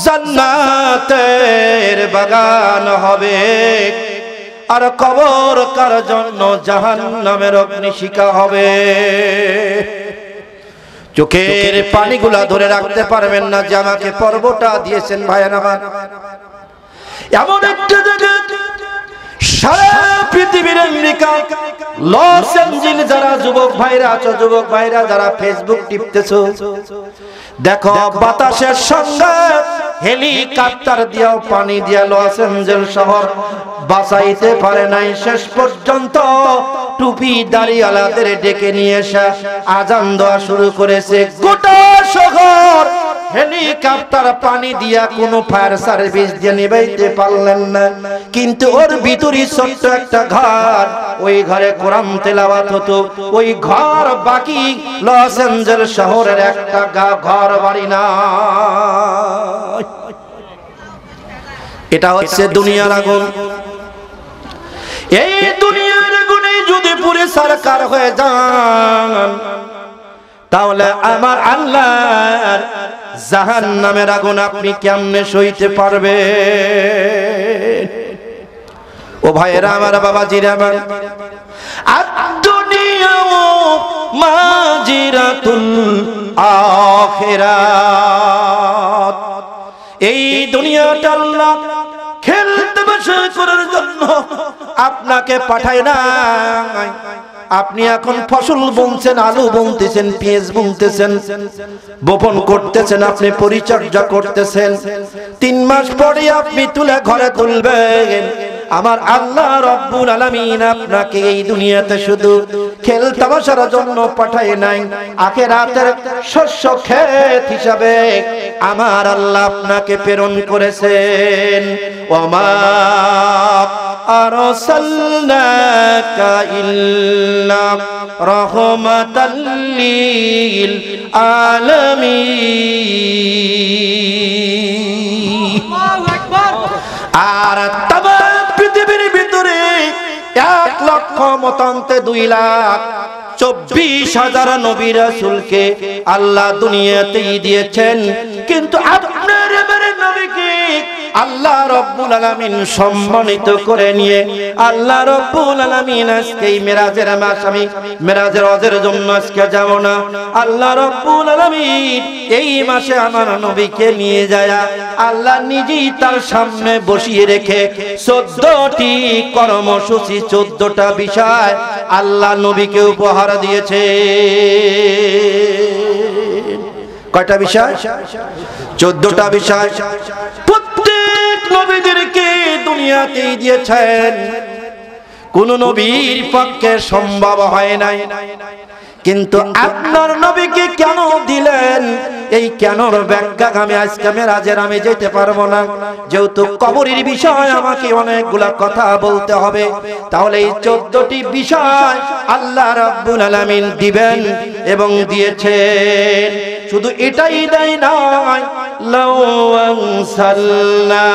জান্নাতের বাগান হবে, আর কবর কার জন্য জাহান্নামের অগ্নিশিখা হবে। চোখের পানিগুলা ধরে রাখতে পারবেন না যে আমাকে পর্বটা দিয়েছেন ভাইয়েরা আমার। এমন একটা জায়গা সারা পৃথিবীর আমেরিকা লস অ্যাঞ্জেলেস, যারা যুবক ভাইরা আছো, যুবক ভাইরা যারা ফেসবুক টিপতেছো, দেখো বাতাসের সঙ্গে হেলিকপ্টার দিয়েও পানি দিয়া লস অ্যাঞ্জেলেস শহর বাঁচাইতে পারে নাই। শেষ পর্যন্ত টুপি দাড়িওয়ালাদের ডেকে নিয়ে এসে আজান দেওয়া শুরু করেছে। গোটা শহর হেলিকপ্টার পানি দিয়া কোনো ফায়ার সার্ভিস দিয়ে নিভাইতে পারলেন না। কিন্তু ওর ভিতরে ছোট্ট একটা ঘর, ওই ঘরে কোরআন তেলাওয়াত হতো। ওই ঘর বাকি লস অ্যাঞ্জেলেস শহরের একটা ঘর বাড়ি না। এটা হচ্ছে দুনিয়ার আগুন। এই দুনিয়ার আগুনে যদি পুরে সরকার হয়ে যান, তাহলে আমার আল্লাহর জাহান্নামের আগুন আপনি কেমনে সইতে পারবে? ও ভাইয়েরা আমার, বাবাজিরা আমার, আদ-দুনিয়া মাজিরাতুল আখিরাত। এই দুনিয়াটা আল্লাহ খেলতামাশা করার জন্য আপনাকে পাঠায় নাই। আপনি এখন ফসল বুনছেন, আলু বুনতেছেন, পেঁয়াজ বুনতেছেন, বপন করতেছেন, আপনি পরিচর্যা করতেছেন। 3 মাস পরে আপনি তুলে ঘরে তুলবেন। আমার আল্লাহ রব্বুল আলামিন আপনাকে এই দুনিয়াতে শুধু খেল তামাশার জন্য পাঠায় নাই, আখিরাতের শস্য ক্ষেত হিসাবে আমার আল্লাহ আপনাকে প্রেরণ করেছেন। ওমা আরসালনাকা ইল্লা রাহমাতাল লিল আলামিন। আল্লাহু আকবার। আর পৃথিবীর ভিতরে 1 লক্ষ মতান্তে 2,24,000 নবী রাসূলকে আল্লাহ দুনিয়াতেই দিয়েছেন। কিন্তু আপনার এবারে নবীকে আল্লাহ রব্বুল আলামিন সম্মানিত করে নিয়ে আল্লাহ রব্বুল আলামিন আজকে এই মেরাজের মাস, আমি মেরাজের হজের জন্য আজকে যাব না। আল্লাহ রব্বুল আলামিন এই মাসে আমার নবীকে নিয়ে যায় আল্লাহ নিজেই তার সামনে বসিয়ে রেখে 14টি কর্মসূচি, 14টা বিষয় আল্লাহ নবীকে উপহার দিয়েছে। কয়টা বিষয়? 14টা বিষয় প্রত্যেক নবীদেরকে দুনিয়াতেই দিয়েছেন। কোন নবীর পক্ষে সম্ভব হয় নাই, কিন্তু আপনার নবীকে কেন দিলেন? এই কেনর ব্যাখ্যা আমি আজকে মেরাজের আমি যেতে পারবো না, যেহেতু কবরের বিষয় আমাকে অনেকগুলা কথা বলতে হবে। তাহলে এই 14টি বিষয় আল্লাহ রাব্বুল আলামিন দিবেন এবং দিয়েছেন। শুধু এটাই দেয় নাই, লাউ আনসালনা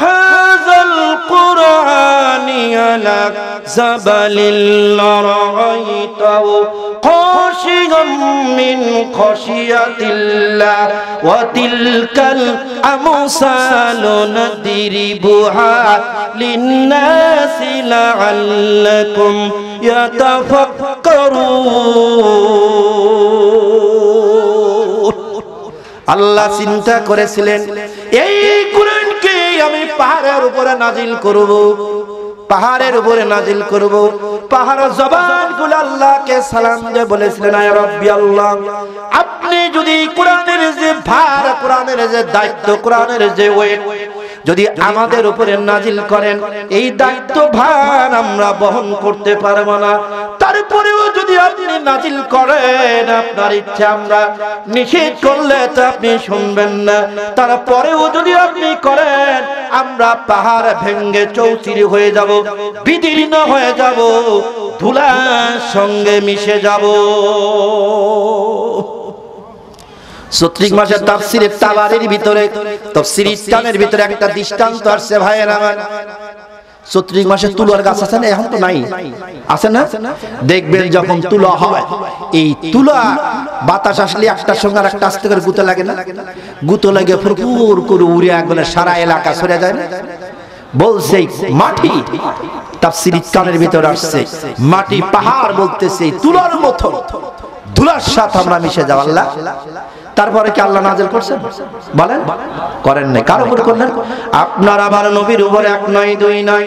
হাযাল কুরআনি আলা জাবালিল লারাইতাহু খাশিয়াম মিন খাশিয়াতিল্লাহ ওয়া তিলকাল আমসালু নাদরিবুহা লিন্নাসি লাআল্লাকুম ইয়াতাফাক্কারুন। আল্লাহ চিন্তা করেছিলেন এই কুরআনকে আমি পাহাড়ের উপরে নাজিল করব, পাহাড়ের উপরে নাজিল করব। পাহাড়ের জবানগুলো আল্লাহকে সালাম দিয়ে বলেছিলেন, আয় রব্বি আল্লাহ, আপনি যদি কোরআনের যে ভার, কোরআনের যে দায়িত্ব, কোরআনের যে ওয়েট যদি আমাদের উপরে নাজিল করেন, এই দায়িত্ব ভার আমরা বহন করতে পারবো না। তারপরেও যদি আপনি নাজিল করেন, আপনার ইচ্ছা আমরা নিষেধ করলে তো আপনি শুনবেন না। তারপরেও যদি আপনি করেন, আমরা পাহাড় ভেঙে চৌচির হয়ে যাব, বিদীর্ণ হয়ে যাব, ধুলার সঙ্গে মিশে যাব। চৈত্রিক মাসের তাফসীরে তাবারির ভিতরে, তাফসীর ইসলামের ভিতরে একটা দৃষ্টান্ত আসছে ভাইয়েরা আমার। চৈত্রিক মাসে তুলার গাছ আছে না, এখন তো নাই, আছে না? দেখবেন যখন তুলা হয়, এই তুলা বাতাস আসলে একটার সঙ্গে আর একটা আস্তে করে গুঁতো লাগে না, গুঁতো লাগে ফুরফুর করে উড়ে একবারে সারা এলাকা সরে যায় না। বলছে মাটি, তাফসীরে কানের ভিতরে আসছে মাটি পাহাড় বলতেছে তুলার মতো ধুলার সাথে আমরা মিশে যাব। আল্লাহ তারপরে কি আল্লাহ নাযিল করছেন? বলেন করেন নাই। কার উপর করলেন? আপনার আমার নবীর উপরে। এক নয় দুই নয়,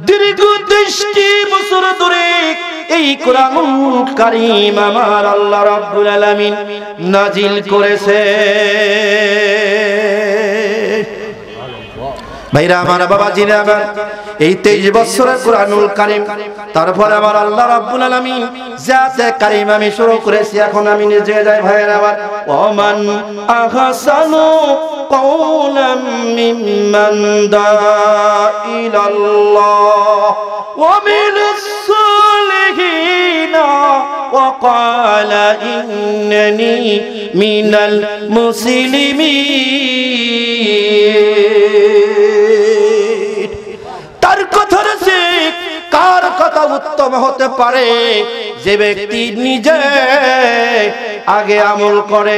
দীর্ঘ ২৩টি বছর ধরে এই কোরআনুল কারীম আমার আল্লাহ রাব্বুল আলামিন নাযিল করেছে। ভাইরা আমার, বাবাজিরা আমার, এই 23 বছরের কোরআনুল কারীম, তারপরে আমার আল্লাহ রাব্বুল আলামিন জাতে কারীম আমি শুরু করেছি, এখন আমি নিজে যাই। ভাইরা আমার, ওমান আহসানু কওলাম মিম্মান দাআ ইলাল্লাহ ওয়া মিনাস সালিহিনা ওয়া ক্বালা ইন্নানি মিনাল মুসলিমিন। তার কথা রয়েছে, কার কথা উত্তম হতে পারে? যে ব্যক্তি নিজে আগে আমল করে।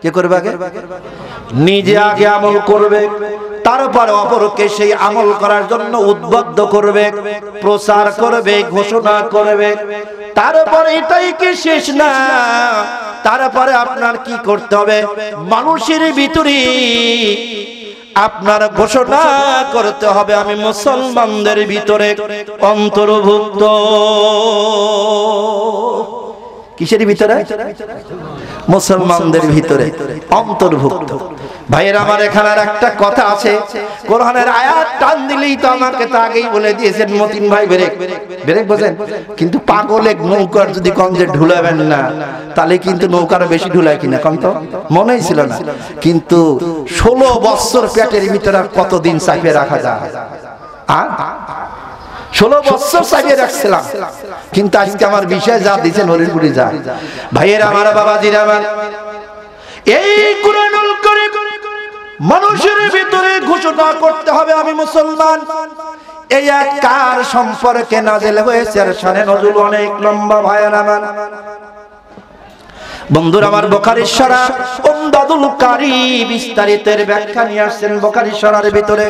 কি করবে? আগে নিজে আগে আমল করবে, তারপরে অপরকে সেই আমল করার জন্য উদ্বুদ্ধ করবে, প্রচার করবে, ঘোষণা করবে। তারপরে এটাই কি শেষ না, তারপরে আপনার কি করতে হবে? মানুষের ভিতরে আপনার ঘোষণা করতে হবে আমি মুসলমানদের ভিতরে অন্তর্ভুক্ত। কিসের ভিতরে? মুসলমানদের ভিতরে অন্তর্ভুক্ত। ভাইয়েরা আমার, এখানে একটা কথা আছে, কোরআনের আয়াত টান দিলেই তো আমাকে তো আগেই বলে দিয়েছেন মতিন ভাই ব্রেক ব্রেক বোঝেন, কিন্তু পাগলে নৌকার যদি কম যে ঢুলাবেন না, তাহলে কিন্তু নৌকার বেশি ঢুলায় কিনা কম তো মনেই ছিল না। কিন্তু 16 বছর পেটের ভিতরে কতদিন চাপিয়ে রাখা যায়? 16 বছর চাপিয়ে রাখছিলাম, কিন্তু আজকে আমার বিষয় যা দিয়েছেন হরিপুরি যা। ভাইয়েরা আমার, বাবাজিরা আমার, এই কোরআনুল কারীম মানুষের ভিতরে ঘোষণা করতে হবে আমি মুসলমান। এই এক কার সম্পর্কে নাযিল হয়েছে, আর শানে নজুল অনেক লম্বা। ভাইয়েরা আমার, বন্ধুরা আমার, বুখারীর শরহ উমদাতুল কারী বিস্তারিতের ব্যাখ্যা নিয়ে আসছেন। বুখারীর শরহের ভিতরে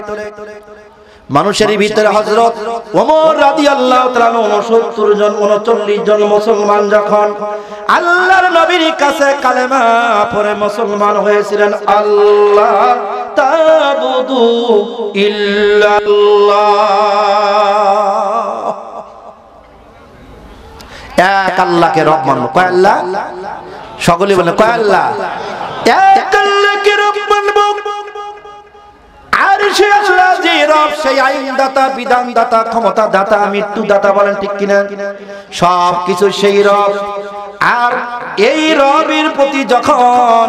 মানুষের ভিতরে হযরত ওমর রাদিয়াল্লাহু তাআলা 69 জন 39 জন মুসলমান যখন আল্লাহর নবীর কাছে কালেমা পড়ে মুসলমান হয়েছিলেন, আল্লাহ তাবুদু ইল্লাল্লাহ, এক আল্লাহকে রব মানবো। কয় আল্লাহ? সকলে বলে কয় আল্লাহ? এক আল্লাহকে রব মানবো। আর সে আল্লাহ যে রব, সেই আইনদাতা, বিধানদাতা, ক্ষমতাদাতা, মৃত্যুদাতা, বলেন ঠিক কিনা? সব কিছু সেই রব। আর এই রবের প্রতি যখন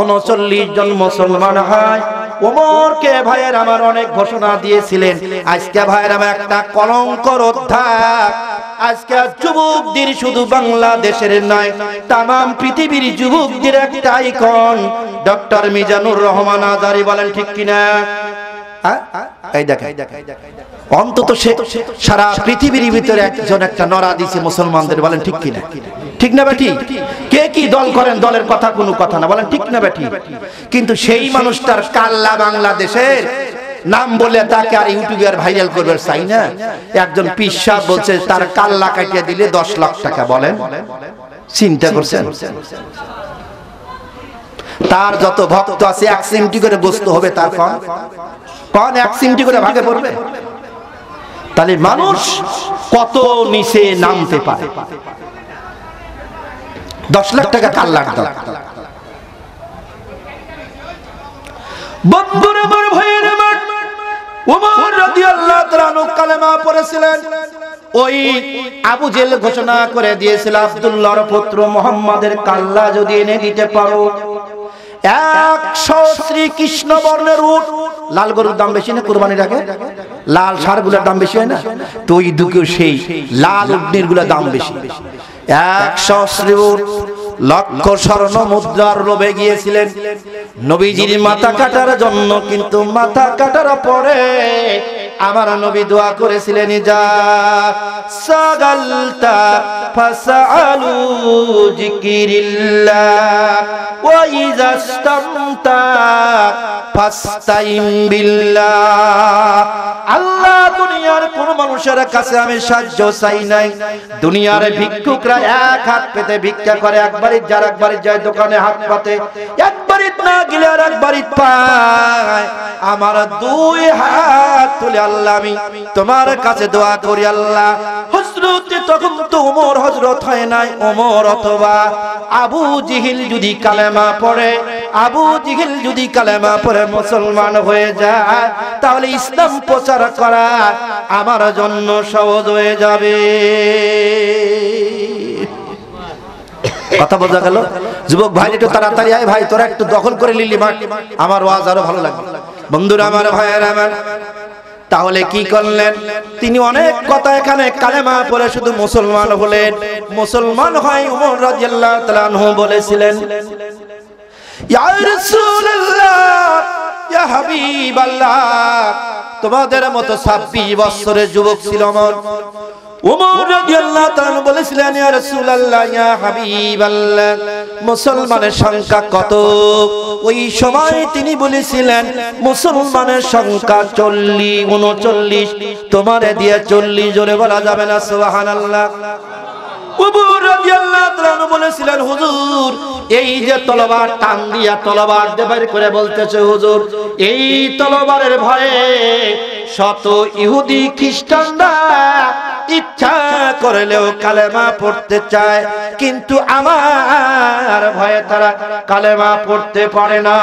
39 জন মুসলমান হয়, ওমরকে ভাইয়ের আমার অনেক ঘোষণা দিয়েছিলেন। আজকে ভাইয়ের আমার একটা কলঙ্কর অধ্যায়, আজকে যুবকদের, শুধু বাংলাদেশের নয় তামাম পৃথিবীর যুবকদের একটা আইকন ডক্টর মিজানুর রহমান আজারি, বলেন ঠিক কিনা? এই দেখেন, অন্তত সে সারা পৃথিবীর ভিতরে একজন একটা নড়া দিয়েছে মুসলমানদের, বলেন ঠিক কিনা? ঠিক না বেটি? কে কি দল করেন, দলের কথা কোনো কথা না, বলেন ঠিক না বেটি? কিন্তু সেই মানুষটার কাল্লা বাংলাদেশের নাম বলে তাকে আর ইউটিউবে আর ভাইরাল করবে চাই না। একজন পীর সাহেব বলছে তার কাল্লা কাটিয়ে দিলে 10 লাখ টাকা। বলেন, চিন্তা করছেন? তার যত ভক্ত আছে 1 সিমটি করে বস্তু হবে, তার কোন 1 সিমটি করে ভাগে পড়বে? তাহলে মানুষ কত নিচে নামতে পারে। 10 লাখ টাকা কার লাগতো? বন্ধুরা আমার, ভাইয়েরা আমার, ওমর রাদিয়াল্লাহু তাআলা কালেমা পড়েছিলেন। ওই আবু জেহেল ঘোষণা করে দিয়েছিল, আব্দুল্লাহর পুত্র মুহাম্মাদের কাল্লা যদি এনে দিতে পারো, 100 শ্রীকৃষ্ণ বর্ণের উট, লাল গরুর দাম বেশি না কুরবানির আগে? লাল ষাঁড়গুলোর দাম বেশি হয় না? তো ওই দুটো সেই লাল উটনির গুলোর দাম বেশি। 100 শ্রী উট লক্ষ স্বর্ণ মুদ্রার লোভে গিয়েছিলেন নবীজির মাথা কাটার জন্য, কিন্তু মাথা কাটার পরে আমার নবী দোয়া করেছিলেন, যা সাগালতা ফাসআলু যিকিরিল্লাহ ওয়া ইযাস্তামতা ফাস্তাইন বিল্লাহ। আল্লাহ দুনিয়ার কোন মানুষের কাছে আমি সাহায্য চাই নাই। দুনিয়ার ভিক্ষুকরা এক হাত পেতে ভিক্ষা করে, একবারই যার একবারই যায় দোকানে হাত পাতে, একবারই না গেলে আর একবারই পায়। আমার দুই হাত তুলে আল্লাহ আমি তোমার কাছে দোয়া করি, আল্লাহ হযরত তখন তো ওমর হযরত হয় নাই, ওমর অথবা আবু জিহিল যদি কালেমা পড়ে, আবু জিহিল যদি কালেমা পড়ে মুসলমান হয়ে যায়, তাহলে ইসলাম প্রচার করা আমার জন্য সহজ হয়ে যাবে। কথা বোঝা গেল? যুবক ভাই একটু তাড়াতাড়ি আয় ভাই, তোরা একটু দখল করে নিলি মাঠ, আমার ওয়াজ আরো ভালো লাগবে। বন্ধুরা আমার, ভাইয়েরা আমার, তাহলে কি করলেন তিনি? অনেক কথা এখানে কালেমা পড়ে শুধু মুসলমান হলেন। মুসলমান হয় ওমর রাদিয়াল্লাহু তাআলা আনহু বলেছিলেন, ইয়া রাসূলুল্লাহ, ইয়া হাবিবাল্লাহ, তোমাদের মতো 26 বছরের যুবক ছিল ওমর। ওমর রাদিয়াল্লাহু তাআলা বলেছিলেন, ইয়া রাসূলুল্লাহ, ইয়া হাবিবাল্লাহ, মুসলমানের সংখ্যা কত? ওই সময় তিনি বলেছিলেন মুসলমানের সংখ্যা 39। তোমারে দিয়ে 40 জোরে বলা যাবে না সুবহানাল্লাহ। ওমর রাদিয়াল্লাহু তাআলা বলেছিলেন, হুজুর এই যে তলোয়ার টান দিয়া তলোয়ার বের করে বলতেছে, হুজুর এই তলোয়ারের ভয়ে শত ইহুদি খ্রিস্টানরা ইচ্ছা করলেও কালেমা পড়তে চায়, কিন্তু আমার ভয়ে তারা কালেমা পড়তে পারে না।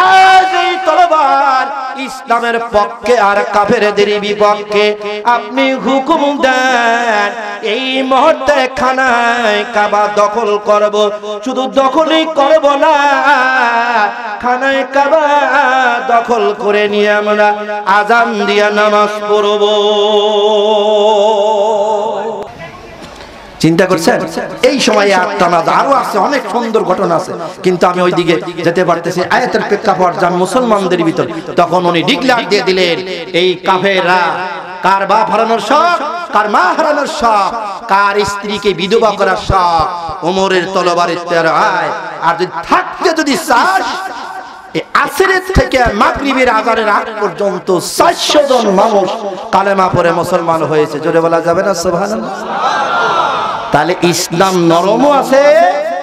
আজ এই তলোয়ার ইসলামের পক্ষে আর কাফেরদের বিপক্ষে। আপনি হুকুম দেন এই মুহূর্তে খানায় কাবা দখল করব, শুধু দখলই করব না, খানায় কাবা দখল করে নিয়ে আমরা আযান দিয়ে নামাজ পড়ব। চিন্তা করছেন? এই সময় আত্মানাদ আরো আছে, অনেক সুন্দর ঘটনা আছে, কিন্তু আমি ওইদিকে যেতে পারতেছি। আয়াতের প্রেক্ষাপট যান মুসলমানদের ভিতর, তখন উনি ডিক্লেয়ার দিয়ে দিলেন, এই কাফেররা কার বাপ হারানোর শখ, কার মা হারানোর শখ, কার স্ত্রীকে বিধবা করার শখ, ওমরের তলোয়ারের তের আয়। আর যদি থাকতে যদি চাস, আসরের থেকে মাগরিবের আযানের আগ পর্যন্ত 400 জন মানুষ কালেমা পড়ে মুসলমান হয়েছে। জোরে বলা যাবে না সুবহানাল্লাহ? তাহলে ইসলাম নরমও আছে,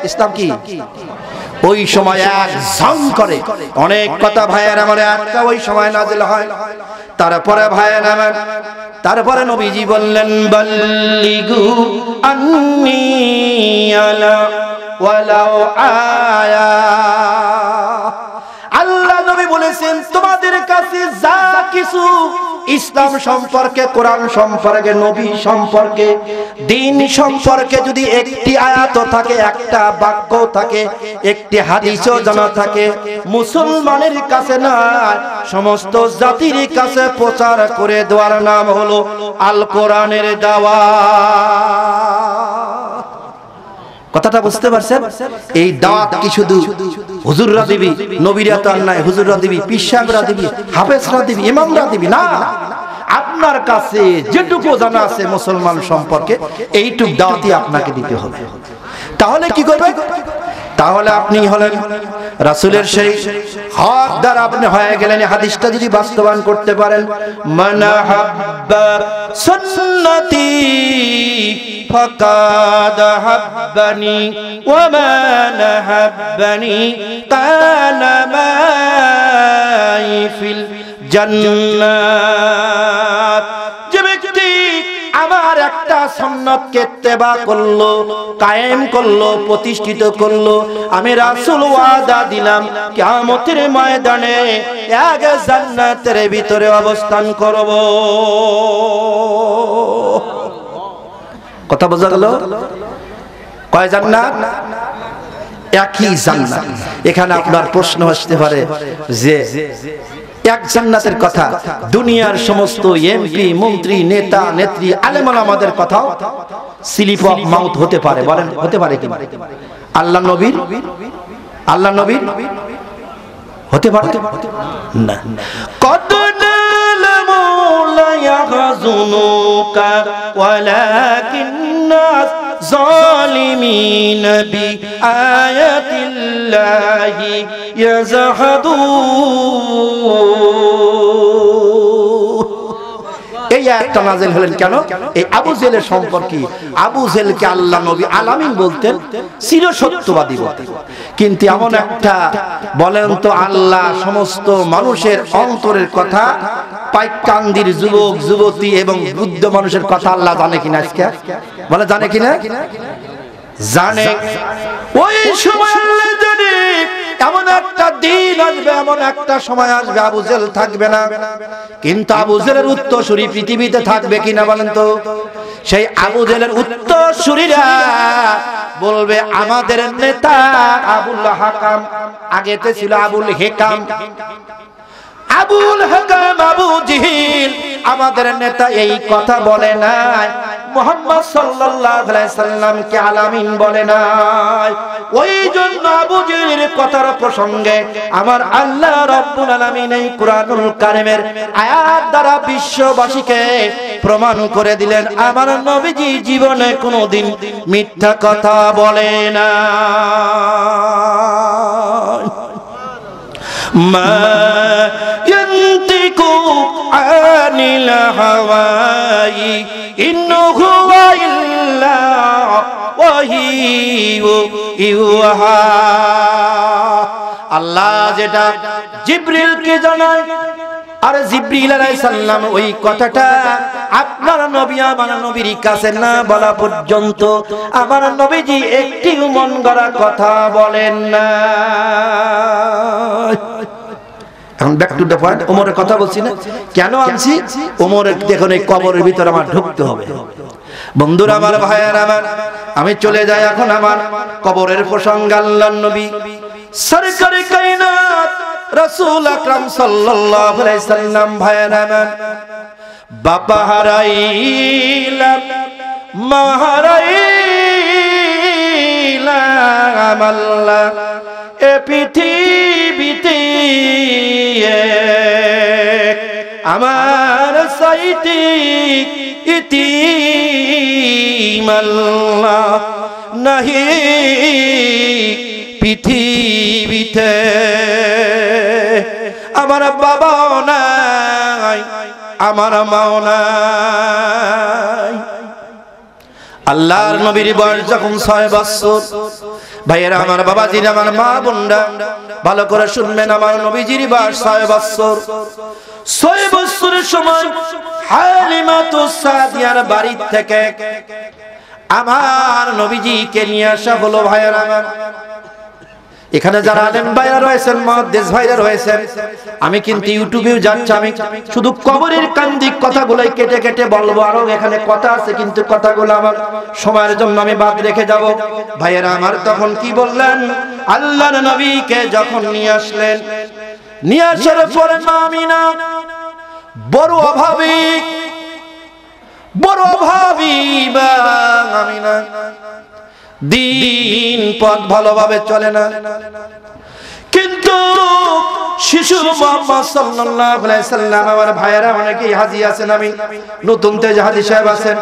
ইসলাম কি ওই সময় এক ঝং করে। অনেক কথা ভাইয়ের আমার একটা ওই সময় নাজিল হয়। তারপরে ভাইয়ের আমার, তারপরে নবীজি বললেন, বাল্লিগু আন্নী আলা ওয়ালাউ আয়া। আল্লাহ নবী বলেছেন, তোমাদের কাছে যা কিছু ইসলাম সম্পর্কে, কোরআন সম্পর্কে, নবী সম্পর্কে, দ্বীন সম্পর্কে যদি একটি আয়াত থাকে, একটা বাক্য থাকে, একটি হাদিসও জানা থাকে, মুসলমানের কাছে না সমস্ত জাতির কাছে প্রচার করে দেওয়ার নাম হলো আল কোরআনের দাওয়াত। কথাটা বুঝতে পারছেন? এই দাওয়াত কি শুধু হুজুররা দিবি, নবীরা তো আর নাই, হুজুররা দিবি, পীর সাহেবরা দিবি, হাফেজরা দিবি, ইমামরা দিবি না। আপনার কাছে যেটুকু জানা আছে মুসলমান সম্পর্কে, এইটুক দাওয়াতই আপনাকে দিতে হবে। তাহলে কি করবে? তাহলে আপনি হলেন রাসূলের সেই হকদার, আপনি হয়ে গেলেন। হাদিসটা যদি বাস্তবায়ন করতে পারেন, মান হাব্বা সুন্নতি ফাকাদ হাব্বানি ওয়া মান হাব্বানি কানা মাই ফিল জান্নাত। যে ব্যক্তি আমার একটা সুন্নতকে ইত্তেবা করলো, কায়েম করলো, প্রতিষ্ঠিত করলো, আমি রাসূল ওয়াদা দিলাম কিয়ামতের ময়দানে এক জান্নাতের ভিতরে অবস্থান করব। কথা বোঝা গেল? কয় জান্নাত? একই জান্নাত। এখানে আপনার প্রশ্ন আসতে পারে যে এক জান্নাতের কথা, দুনিয়ার সমস্ত এমপি মন্ত্রী নেতা নেত্রী আলেম ওলামাদের কথাও স্লিপ অফ মাউথ হতে পারে। বলেন হতে পারে কি? আল্লাহ নবীর হতে পারে না। কত লা ইয়াহজুনুকা ওয়ালাকিন্নাস জালিমিন বিআয়াতিল্লাহি ইয়াজহাদুন। এই আয়াতটা নাযিল হলেন কেন? এই আবু জেহেলের সম্পর্কে। আবু জেহেলকে আল্লাহ নবী আলামিন বলতেন, চির সত্যবাদী বলতেন। কিন্তু এমন একটা, বলেন তো, আল্লাহ সমস্ত মানুষের অন্তরের কথা, পাইকান্দির যুবক যুবতী এবং বৃদ্ধ মানুষের কথা আল্লাহ জানে কিনা? আজকে বলে জানে কিনা? জানে। ওই সময় আল্লাহ জানে এমন একটা দিন আসবে, এমন একটা সময় আসবে আবু জেহেল থাকবে না। কিন্তু আবু জেহেলের উত্তরসূরি পৃথিবীতে থাকবে কিনা বলেন তো? সেই আবু জেহেলের উত্তরসূরিরা বলবে আমাদের নেতা আবুল হাকাম, আগেতে ছিল আবুল হেকাম, আবুল হাকাম আবু জেহেল আমাদের নেতা এই কথা বলে নাই, মুহাম্মদ সাল্লাল্লাহু আলাইহি সাল্লামকে আলামিন বলে নাই। ওই জন্য আবু জেহেলের কথার প্রসঙ্গে আমার আল্লাহ রাব্বুল আলামিন এই কুরআনুল কারীমের আয়াত দ্বারা বিশ্ববাসীকে প্রমাণ করে দিলেন আমার নবীজি জীবনে কোনোদিন মিথ্যা কথা বলে না। মা ইয়ান্তিকু আনিল হাওয়াই ইন্নাহু ইল্লা ওয়াহিয়ু ইউহা। আল্লাহ যেটা জিবরিলকে জানায়, আর জিবরিল আলাইহিস সালাম ওই কথাটা আপনার নবী আমার নবীর কাছে না বলা পর্যন্ত আমার নবীজি একটি মন গড়া কথা বলেন না। এখন ব্যাক টু দ্য পয়েন্ট, ওমরের কথা বলছি না কেন আনছি? ওমরের দেখুন এই কবরের ভিতরে আমার ঢুকতে হবে। বন্ধুরা আমার, ভাইয়েরা আমার, আমি চলে যাই এখন আমার কবরের প্রসঙ্গে। আল্লাহর নবী সরকারে কায়নাত রাসূল আকরাম সাল্লাল্লাহু আলাইহি সাল্লাম, ভাইয়েরা আমার, বাবা হারাইলাম মা হারাইলাম আল্লাহ এ পৃথিবীতে আমার সাইতি ইতিম আল্লাহ নাহি পৃথিবীতে। আমার বাবাও নাই, আমার মাও নাই। আল্লাহর নবীর বয়স যখন 6 বছর, ভাইয়েরা আমার, বাবাজিরা আমার, মা বোনরা ভালো করে শুনবেন, আমার নবীজির বয়স 6 বছর। 6 বছরের সময় হালিমাতুস সাদিয়ার বাড়ি থেকে আমার নবীজিকে নিয়ে আসা হলো। ভাইয়েরা আমার, এখানে যারা আলেম ভাইরা রয়েছেন, মুহাদ্দিস ভাইরা রয়েছেন, আমি কিন্তু ইউটিউবেও যাচ্ছি, আমি শুধু কবরের কান্দিক কথাগুলোই কেটে কেটে বলবো। আরো এখানে কথা আছে কিন্তু কথাগুলো আমার সময়ের জন্য আমি বাদ রেখে যাব। ভাইয়েরা আমার, তখন কি বললেন? আল্লাহর নবীকে যখন নিয়ে আসলেন, নিয়ে আসার পরে মা আমিনা বড় অভাবী মা আমিনা, দিন পথ ভালোভাবে চলে না। কিন্তু শিশু মুহাম্মদ সাল্লাল্লাহু আলাইহি সাল্লাম, আমার ভাইয়েরা অনেকেই হাজী আছেন, আমি নতুন তেজ হাজী সাহেব আছেন,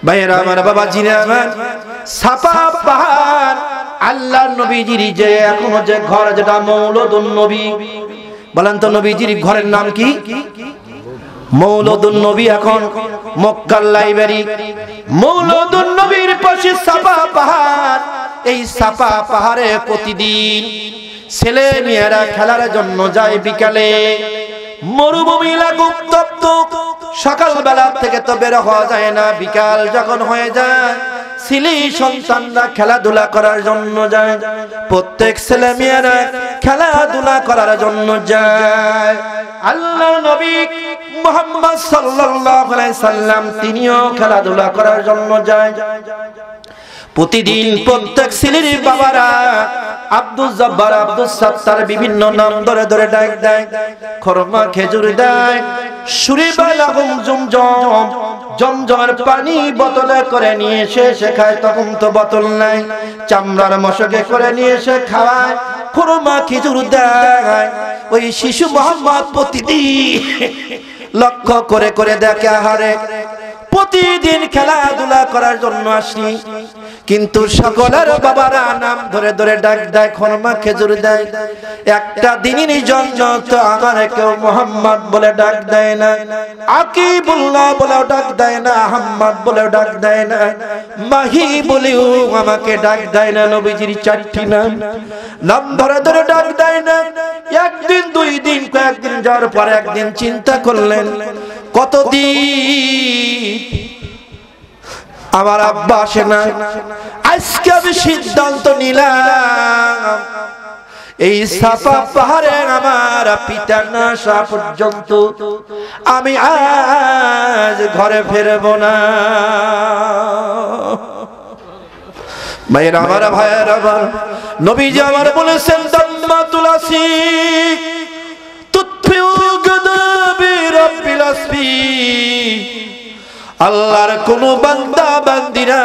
ভাইয়েরা আমার, বাবাজিরা আমার, সাফা পাহাড় আল্লাহর নবীজির যে এখনো যে ঘর, যেটা মৌলুদুন নবী, বলেন তো নবীজির ঘরের নাম কি? মৌলুদুন নবী। এখন মক্কার লাইব্রেরি মৌলুদুন নবীর পাশে সাফা পাহাড়। এই সাফা পাহাড়ে প্রতিদিন ছেলে মেয়েরা খেলার জন্য যায় বিকালে। মরুভূমি উত্তপ্ত, সকাল বেলা থেকে তো বের হওয়া যায় না, বিকাল যখন হয়ে যায় ছেলে সন্তানরা খেলাধুলা করার জন্য যায়। প্রত্যেক ছেলে মেয়েরা খেলাধুলা করার জন্য যায়। আল্লাহর নবী মুহাম্মদ সাল্লাল্লাহু আলাইহি সাল্লাম তিনিও খেলাধুলা করার জন্য যায়। প্রতিদিন প্রত্যেক ছেলের বাবারা আব্দুল জব্বার আব্দুল সাত্তার বিভিন্ন নাম ধরে ধরে ডাক দেয়, খরমা খেজুর দেয়, সুরিবা লাগুম জমজম, জমজমের পানি বোতলে করে নিয়ে এসে খায়। তখন তো বোতল নাই, চামড়ার মশকে করে নিয়ে এসে খাওয়ায়, খরমা খেজুর দেয়। ওই শিশু মোহাম্মদ প্রতিদিন লক্ষ্য করে করে দেখে, আহারে প্রতিদিন খেলাধুলা করার জন্য আসি, কিন্তু সকলের বাবারা নাম ধরে ধরে ডাক দেয়, খরমা খেজুর দেয়। একটা দিনই জন্য তো আমার কেউ মোহাম্মদ বলে ডাক দেয় না, আকিবুল্লাহ বলে ডাক দেয় না, আহম্মদ বলে ডাক দেয় না, মাহি বলেও আমাকে ডাক দেয় না। নবীজির চারটি নাম ধরে ধরে ডাক দেয় না। একদিন দুই দিন কয়েকদিন যাওয়ার পরে একদিন চিন্তা করলেন, কতদিন আমার আব্বা আসে না, আজকে আমি সিদ্ধান্ত নিলাম এই সাফা পাহাড়ে আমার পিতা না আসা পর্যন্ত আমি আজ ঘরে ফিরব না। ভাইয়ের আমার, ভাইয়ের আমার, নবীজি আমার বলেছেন, দাম্মাতুল আসিক তুতফিউ গাদাবি রাব্বিল আসফি। আল্লাহর কোন বান্দা বান্দিরা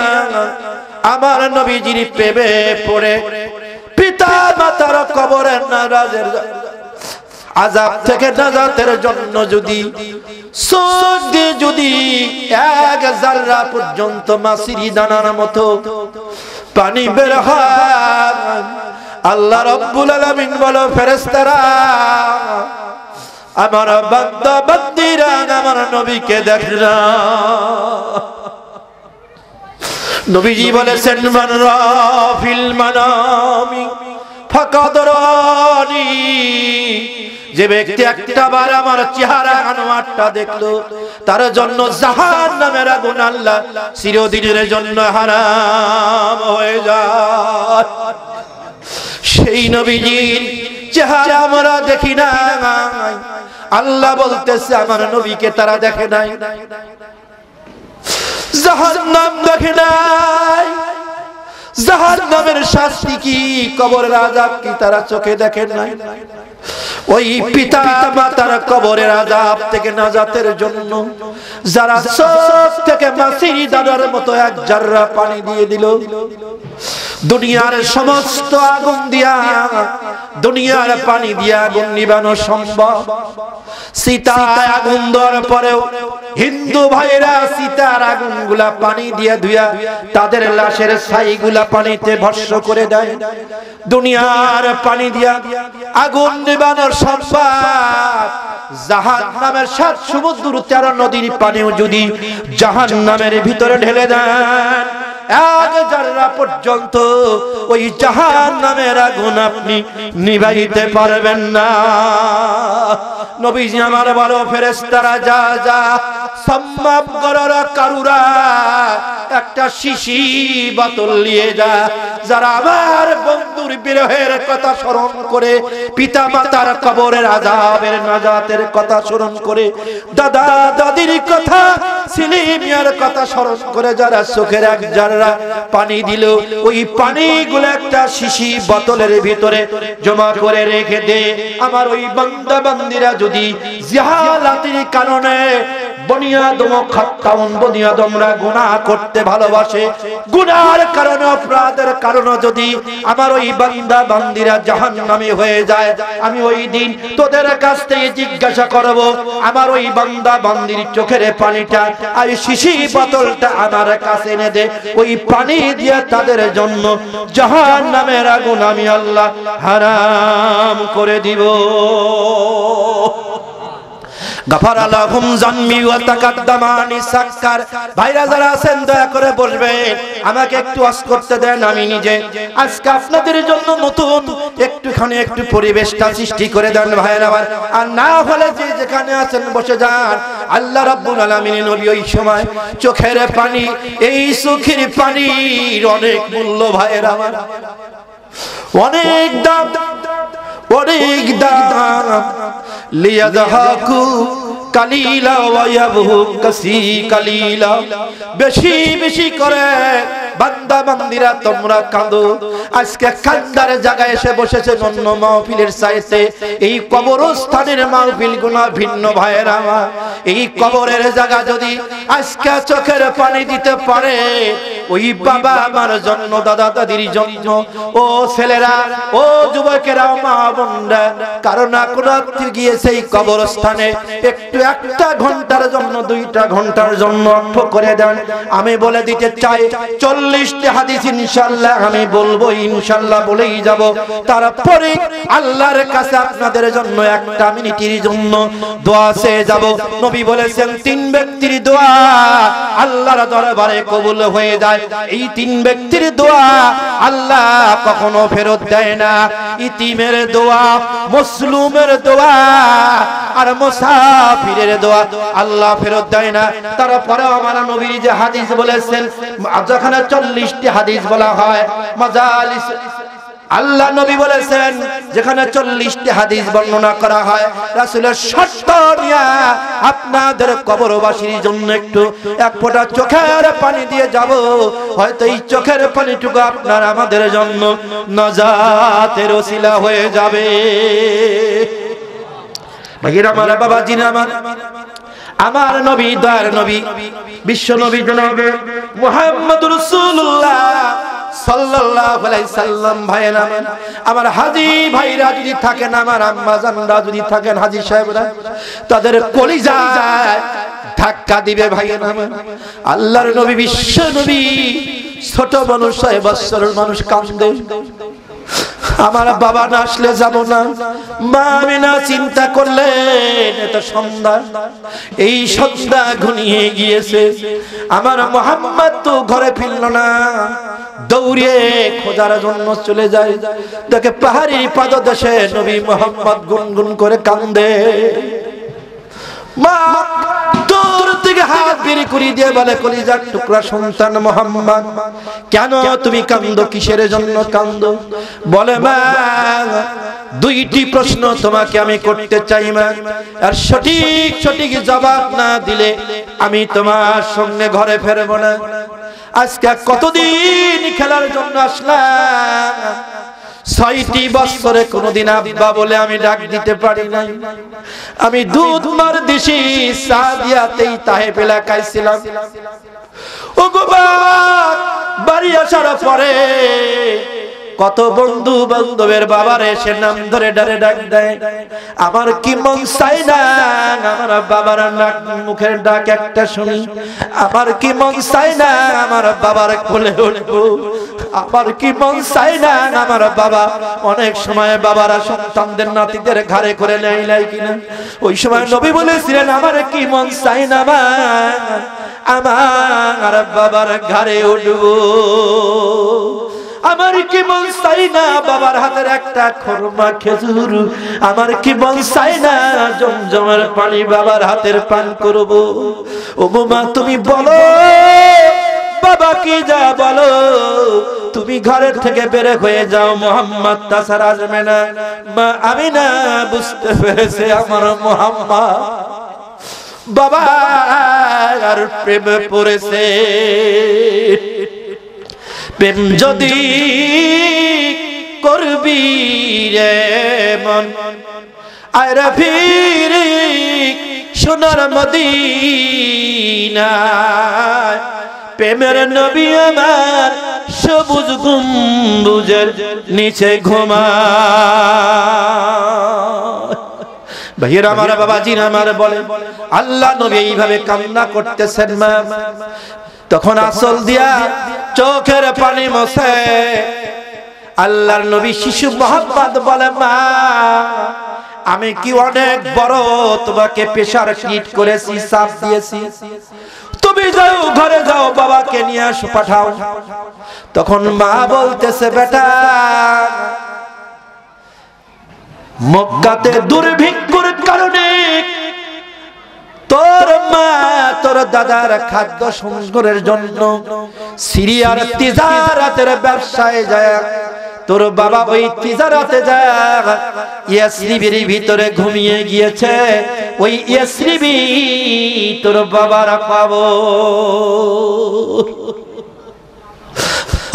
আমার নবীজির প্রেমে পড়ে পিতা মাতার কবরের নারাজের আযাব থেকে নাজাতের জন্য যদি চোখ দিয়ে যদি এক জাররা পর্যন্ত মাছির দানার মতো পানি বের হয়, আল্লাহ রাব্বুল আলামিন বলো, ফেরেশতারা আমার বান্দা বান্দিরা আমার নবীকে দেখে না। নবীজি বলেছেন, মান রাফিল মানামি ফাকাদ রানি। যে ব্যক্তি একটাবার আমার চেহারা আনোয়ারটা দেখলো, তার জন্য জাহান্নামের আগুন আল্লাহ চিরদিনের জন্য হারাম হয়ে যায়। সেই নবীজির চেহারা আমরা দেখি না, আল্লাহ বলতেছে আমার নবীকে তারা দেখে নাই, জাহান্নাম দেখে নাই, জাহান্নামের শাস্তি কি, কবরের আযাব কি তারা চোখে দেখেন নাই। ওই পিতা মাতার কবরের আযাব থেকে নাজাতের জন্য যারা চোখ থেকে মাছির দানার মতো এক জাররা পানি দিয়ে দিল, দুনিয়ার সমস্ত আগুন দিয়া, দুনিয়ার পানি দিয়া আগুন নিবানো সম্ভব। সীতায় আগুন দেওয়ার পরেও হিন্দু ভাইরা সীতার আগুনগুলা পানি দিয়া ধুয়া তাদের লাশের ছাইগুলা পানিতে ভস্ম করে দেয়। দুনিয়ার পানি দিয়া আগুন নিবানোর সম্ভব। জাহান্নামের ৭ সমুদ্র ১৩ নদীর পানিও যদি জাহান্নামের ভিতরে ঢেলে দেন, এক জাররা পর্যন্ত ওই জাহান্নামের আগুন আপনি নিভাইতে পারবেন না। নবীজি আমার বলো, ফেরেশতারা যা যা সম্ভব করারা কারুরা একটা শিশি বোতল নিয়ে যা, যারা আমার বন্ধুর বিরহের কথা স্মরণ করে, পিতা মাতার কবরের আযাবের নাজাতের কথা স্মরণ করে, দাদা দাদির কথা, ছেলে মেয়ের কথা স্মরণ করে যারা চোখের এক জাররা পানি দিল, ওই পানিগুলো একটা শিশি বোতলের ভিতরে জমা করে রেখে দে। আমার ওই বান্দা বান্দিরা যদি জাহালাতের কারণে বনিয়াদম খাত্তাউন, বনিয়াদমরা গুনাহ করতে ভালোবাসে, গুনার কারণে অপরাধের কারণে যদি আমার ওই বান্দা বান্দিরা জাহান্নামী হয়ে যায়, আমি ওই দিন তোদের কাছ থেকে জিজ্ঞাসা করব, আমার ওই বান্দা বান্দির চোখের পানিটা আর শিশি বোতলটা আমার কাছে এনে দে, ওই পানি দিয়ে তাদের জন্য জাহান্নামের আগুন আমি আল্লাহ হারাম করে দিব। গাফারা লাহুম জানমি ওয়া তাকাদ্দামানি সাক্কার। ভাইরা যারা আছেন দয়া করে বসবেন, আমাকে একটু ওয়াজ করতে দেন। আমি নিজে আজকে আপনাদের জন্য নতুন একটুখানি একটু পরিবেশটা সৃষ্টি করে দেন ভাইরা আমার। আর না হলে যে যেখানে আছেন বসে যান। আল্লাহ রাব্বুল আলামিন নবী ওই সময় চোখের পানি, এই চোখের পানির অনেক মূল্য ভাইরা আমার, অনেক দাম, অনেক দাম। লিয়াযহাকু কালিলা ওয়া ইয়াবহু কাসী কালিলা। বেশি বেশি করে বান্দা বান্দিরা তোমরা কাঁদো। আজকে কান্দার জায়গায় এসে বসেছে অন্য মাহফিলের চাইতে এই কবরস্থানের মাহফিলগুলো ভিন্ন ভাইয়েরা। এই কবরের জায়গা যদি আজকে চোখের পানি দিতে পারে ওই বাবা আমার জন্য, দাদা দাদির জন্য, ও ছেলেরা, ও যুবকেরা, মা বোনরা, কারণ কোন গিয়েছে এই কবরস্থানে একটু একটা ঘন্টার জন্য, 2টা ঘন্টার জন্য অর্থ করে দেন। আমি বলে দিতে চাই 40টি হাদিস ইনশাআল্লাহ আমি বলবো, ইনশাআল্লাহ বলেই যাব। তারপরে আল্লাহর কাছে আপনাদের জন্য 1 মিনিটের জন্য দোয়া চেয়ে যাব। নবী বলেছেন 3 ব্যক্তির দোয়া আল্লাহর দরবারে কবুল হয়ে যায়। এই 3 ব্যক্তির দোয়া আল্লাহ কখনো ফেরত দেয় না। ইতিমের দোয়া, মজলুমের দোয়া আর মুসাফিরের দোয়া আল্লাহ ফেরত দেয় না। তারপরে আমার নবী যে হাদিস বলেছেন, যেখানে 40টি হাদিস বলা হয় মাজালিস, আল্লাহ নবী বলেছেন যেখানে 40টি হাদিস বর্ণনা করা হয়, রাসূলের শর্ত নিয়ে আপনাদের কবরবাসীর জন্য একটু 1 ফোঁটা চোখের পানি দিয়ে যাব। হয়তো এই চোখের পানিটুকু আপনার আমাদের জন্য নাজাতের ওসিলা হয়ে যাবে। ভাইরা আমার, বাবাজিরা আমার নবী, দয়ার নবী, বিশ্ব নবী জনাবে মুহাম্মদুর রাসূলুল্লাহ সাল্লাল্লাহু আলাইহি সাল্লাম। ভাইরা আমার, হাজী ভাইরা যদি থাকেন, আমার আম্মা জানরা যদি থাকেন, হাজী সাহেবরা, তাদের কলিজায় ধাক্কা দিবে। ভাইরা আল্লাহর নবী, বিশ্ব নবী, ছোট মানুষ, 6 বছরের মানুষ কাঁদে। আমার বাবা না আসলে যাব না। মা আমিনা চিন্তা করলেন এটা সন্ধ্যা, এই সন্ধ্যা ঘনিয়ে গিয়েছে, আমার মুহাম্মদ তো ঘরে ফিরল না। দৌড়ে খোঁজার জন্য চলে যায়, দেখে পাহাড়ি পাদদেশে নবী মুহাম্মদ গুনগুন করে কান্দে। মা দূর থেকে হাত বের করে দিয়ে বলে, কলিজার টুকরা সন্তান মুহাম্মদ, কেন তুমি কান্দো? কিসের জন্য কান্দো? বলে, মা 2টি প্রশ্ন তোমাকে আমি করতে চাই মা, আর সঠিক জবাব না দিলে আমি তোমার সঙ্গে ঘরে ফেরব না। আজকে কতদিন খেলার জন্য আসলাম, 6টি বছরে কোনদিন আব্বা বলে আমি ডাক দিতে পারি নাই। আমি দুধ মার দিছি সাদিয়াতেই তাহেব এলাকায় ছিলাম। ও বাবা, বাড়ি আসার পরে কত বন্ধু বান্ধবের বাবার এসে নাম ধরে ডারে ডাক দেয়। আমার কি মন চাই না আমার বাবার নাক মুখের ডাক একটা শুনি। আমার কি মন চাই না আমার বাবার কোলে উঠবো। আমার কি মন চাই না আমার বাবা, অনেক সময় বাবারা সন্তানদের নাতিদের ঘাড়ে করে নেয় কিনা। ওই সময় নবী বলেছিলেন, আমার কি মন চাই না আমার বাবার ঘাড়ে উঠবো। আমার কি মন চাই না বাবার হাতের একটা খরমা খেজুর। আমার কি মন চাই না জমজমের পানি বাবার হাতের পান করব। ও মা, তুমি বলো বাবা কি যা বলো, তুমি ঘরের থেকে বের হয়ে যাও, মুহাম্মদ তাছাড়া আসবে না। মা আমিনা বুঝতে পেরেছে আমার মুহাম্মদ বাবা আর প্রেমে পড়েছে। প্রেম যদি করবি রে মন, আয়রা ফিরি সোনার মদিনায়। প্রেমের নবী আমার সবুজ গম্বুজের নিচে ঘুমায়। ভাইয়ের আমার, বাবাজির আমার, বলে আল্লাহ নবী এইভাবে কান্না করতেছেন মা। তখন আসল দিয়া চোখের পানি মোছে আল্লাহর নবী শিশু মুহাম্মদ বলে, মা আমি কি অনেক বড় তোমাকে প্রেসার কিট করেছি, চাপ দিয়েছি, তুমি যাও ঘরে যাও, বাবাকে নিয়ে আসো, পাঠাও। তখন মা বলতেছে, বেটা মক্কাতে দুর্ভিক্ষর কারণে তোর মা তোর দাদার খাদ্য সংগ্রহের জন্য সিরিয়ার তিজারাতের ব্যবসায় যায়। তোর বাবা ওই তিজারাতে যায় ইয়াসরিবের ভিতরে ঘুমিয়ে গিয়েছে। ওই ইয়াসরিবি তোর বাবার পাবো।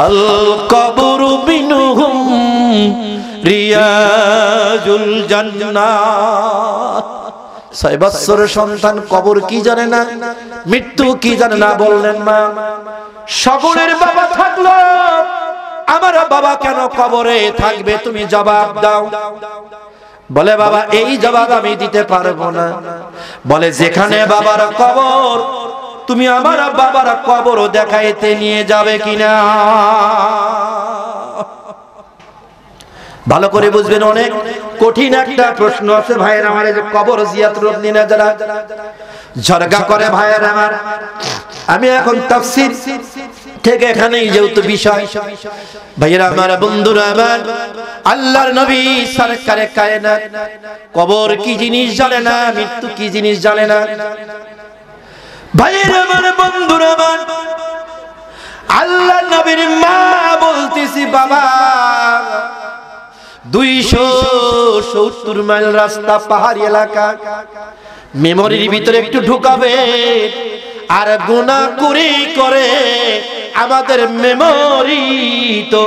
আল কবরু মিনহুম রিয়াজুল জান্নাত। 6 বছরের সন্তান কবর কি জানে না, মৃত্যু কি জানে না। বললেন মা, সকলের বাবা থাকলো, আমার বাবা কেন কবরে থাকবে, তুমি জবাব দাও। বলে বাবা এই জবাব আমি দিতে পারবো না। বলে যেখানে বাবার কবর, তুমি আমার বাবার কবর দেখাইতে নিয়ে যাবে কিনা। ভালো করে বুঝবেন, অনেক কঠিন একটা প্রশ্ন আছে ভাইয়ের আমার। এই যে কবর জিয়ারত নিয়ে যারা ঝরগা করে ভাইয়ের আমার, আমি এখন তাফসীর থেকে এখানেই যেহেতু বিষয়, ভাইয়েরা আমার, বন্ধুরা আমার, আল্লাহর নবী সরকারে কায়নাত কবর কি জিনিস জানে না, মৃত্যু কি জিনিস জানে না। ভাইয়েরা আমার, বন্ধুরা আমার, আল্লাহর নবীর মা বলতেছি বাবা 270 মাইল রাস্তা, পাহাড়ি এলাকা, মেমোরির ভিতরে একটু ঢুকাবে, আর গুনাহ করে আমাদের মেমোরি তো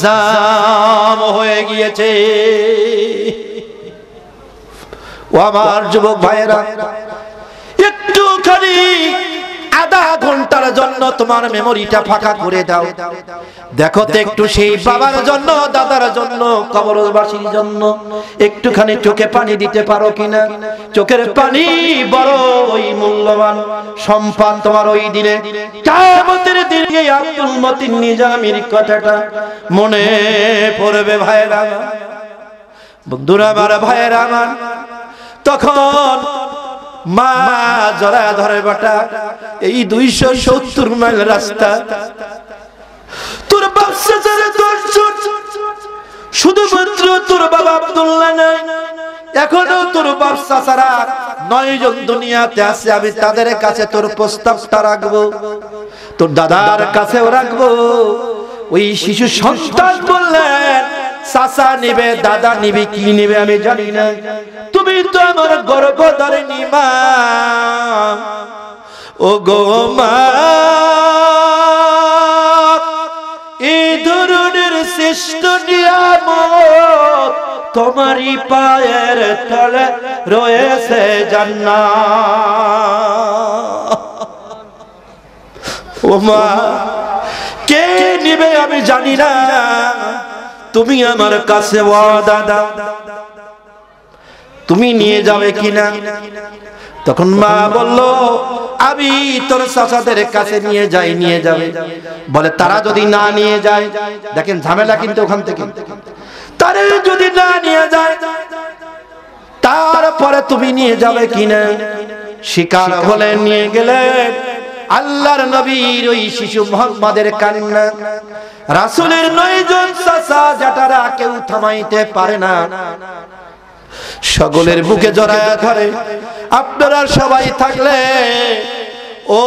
জাম হয়ে গিয়েছে। ও আমার যুবক ভাইয়েরা, একটুখানি আধা ঘন্টার জন্য তোমার মেমোরিটা ফাঁকা করে দাও, দেখো তো একটু সেই বাবার জন্য, দাদার জন্য, কবরবাসীর জন্য একটুখানি চোখে পানি দিতে পারো কিনা। চোখের পানি বড়ই মূল্যবান সম্পদ তোমার। ওই দিনে কিয়ামতের দিনে আব্দুল মতিন নিজামীর কথাটা মনে পড়বে ভাইয়েরা, বন্ধুরা আমার, ভাইয়েরা আমার। তখন মা জরা ধরে বাটা, এই 270 মাইল রাস্তা, তোর বাচ্চা যারা 10 জন, শুধুমাত্র তোর বাবা আব্দুল্লাহ নাই, এখনো তোর বাচ্চা ছাড়া 9 জন দুনিয়াতে আছে। আমি তাদের কাছে তোর প্রস্তাবটা রাখবো, তোর দাদার কাছেও রাখবো। ওই শিশু সন্তান বললেন, চাচা নিবে, দাদা নিবে, কি নিবে আমি জানি না, তুমি তো আমার গর্ভধারিণী মা। ও গো মা, এই ধরনের শ্রেষ্ঠ নিয়ামত তোমারই পায়ের তলে রয়েছে জান্নাত। ও মা, কে নিবে আমি জানি না, তুমি আমার কাছে ওয়াদা দাও, তুমি নিয়ে যাবে কিনা। তখন মা বলল, আমি তোর চাচাদের কাছে নিয়ে যাই, নিয়ে যাবে। বলে তারা যদি না নিয়ে যায়, দেখেন ঝামেলা কিন্তু ওখান থেকে, তারা যদি না নিয়ে যায় তারপরে তুমি নিয়ে যাবে কিনা। শিকার হলে নিয়ে গেলে আল্লাহর নবীর ওই শিশু মুহাম্মাদের কান্না, রাসূলের 9 জন চাচা জ্যাঠারা কেউ থামাইতে পারে না, সকলের বুকে জড়ায়া ধরে। আপনারা সবাই থাকলে, ও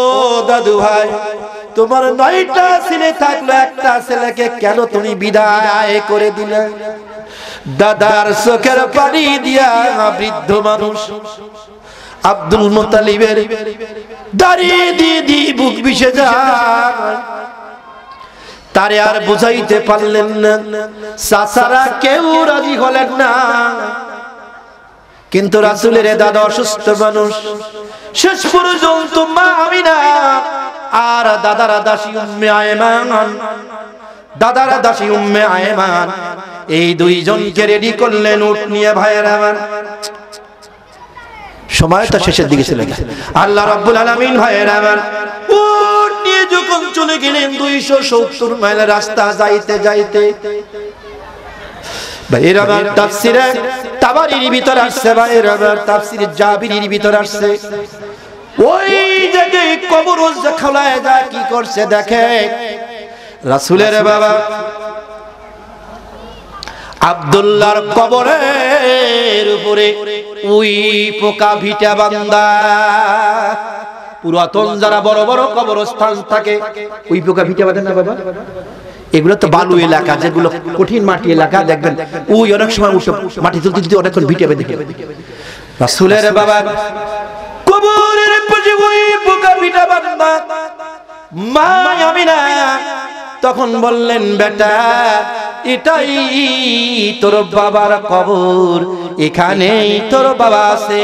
দাদু ভাই, তোমার 9টা ছেলে থাকলো, একটা ছেলেকে কেন তুমি বিদায় করে দিলে। দাদার চোখের পানি দিয়া বৃদ্ধ মানুষ আব্দুল মুত্তালিবের দাঁড়িয়ে দিয়ে বুক বিষে যায়। তারে আর বুঝাইতে পারলেন না, চাচারা কেউ রাজি হলেন না। কিন্তু রাসূলের দাদা অসুস্থ মানুষ, শেষ পর্যন্ত মা আমিনা আর দাদারা দাসী উম্মে আয়মান, দাদারা দাসী উম্মে আয়মান এই 2 জনকে রেডি করলেন উট নিয়ে। ভাইয়ের আমার, সময়টা শেষের দিকে চলে গেছে। আল্লাহ রাব্বুল আলামিন ভাইয়ের আমার উট নিয়ে যখন চলে গেলেন 270 মাইল রাস্তা যাইতে যাইতে, ভাইয়ের আমার, তাফসীরে তাবারির ভিতর আসছে, ভাইয়ের আমার, তাফসীরে জাবিরির ভিতর আসছে, ওই জায়গায় কবর খোলায় যায় কি করছে দেখে। রাসূলের বাবা আব্দুল্লাহর কবরের উপরে ওই পোকা ভিটা বান্দা, পুরাতন যারা বড় বড় কবরস্থান থাকে ওই পোকা ভিটা বাঁধে না বাবা। এগুলো তো বালু এলাকা, যেগুলো কঠিন মাটি এলাকা, দেখবেন ওই অনেক সময় মাটি তুলতে তুলতে অনেকক্ষণ ভিটে বেঁধে। রাসূলের বাবা কবরের পাশে ওই পোকা ভিটা বান্দা মা আমিনা তখন বললেন বেটা এটাই তোর বাবার কবর, এখানেই তোর বাবা আছে।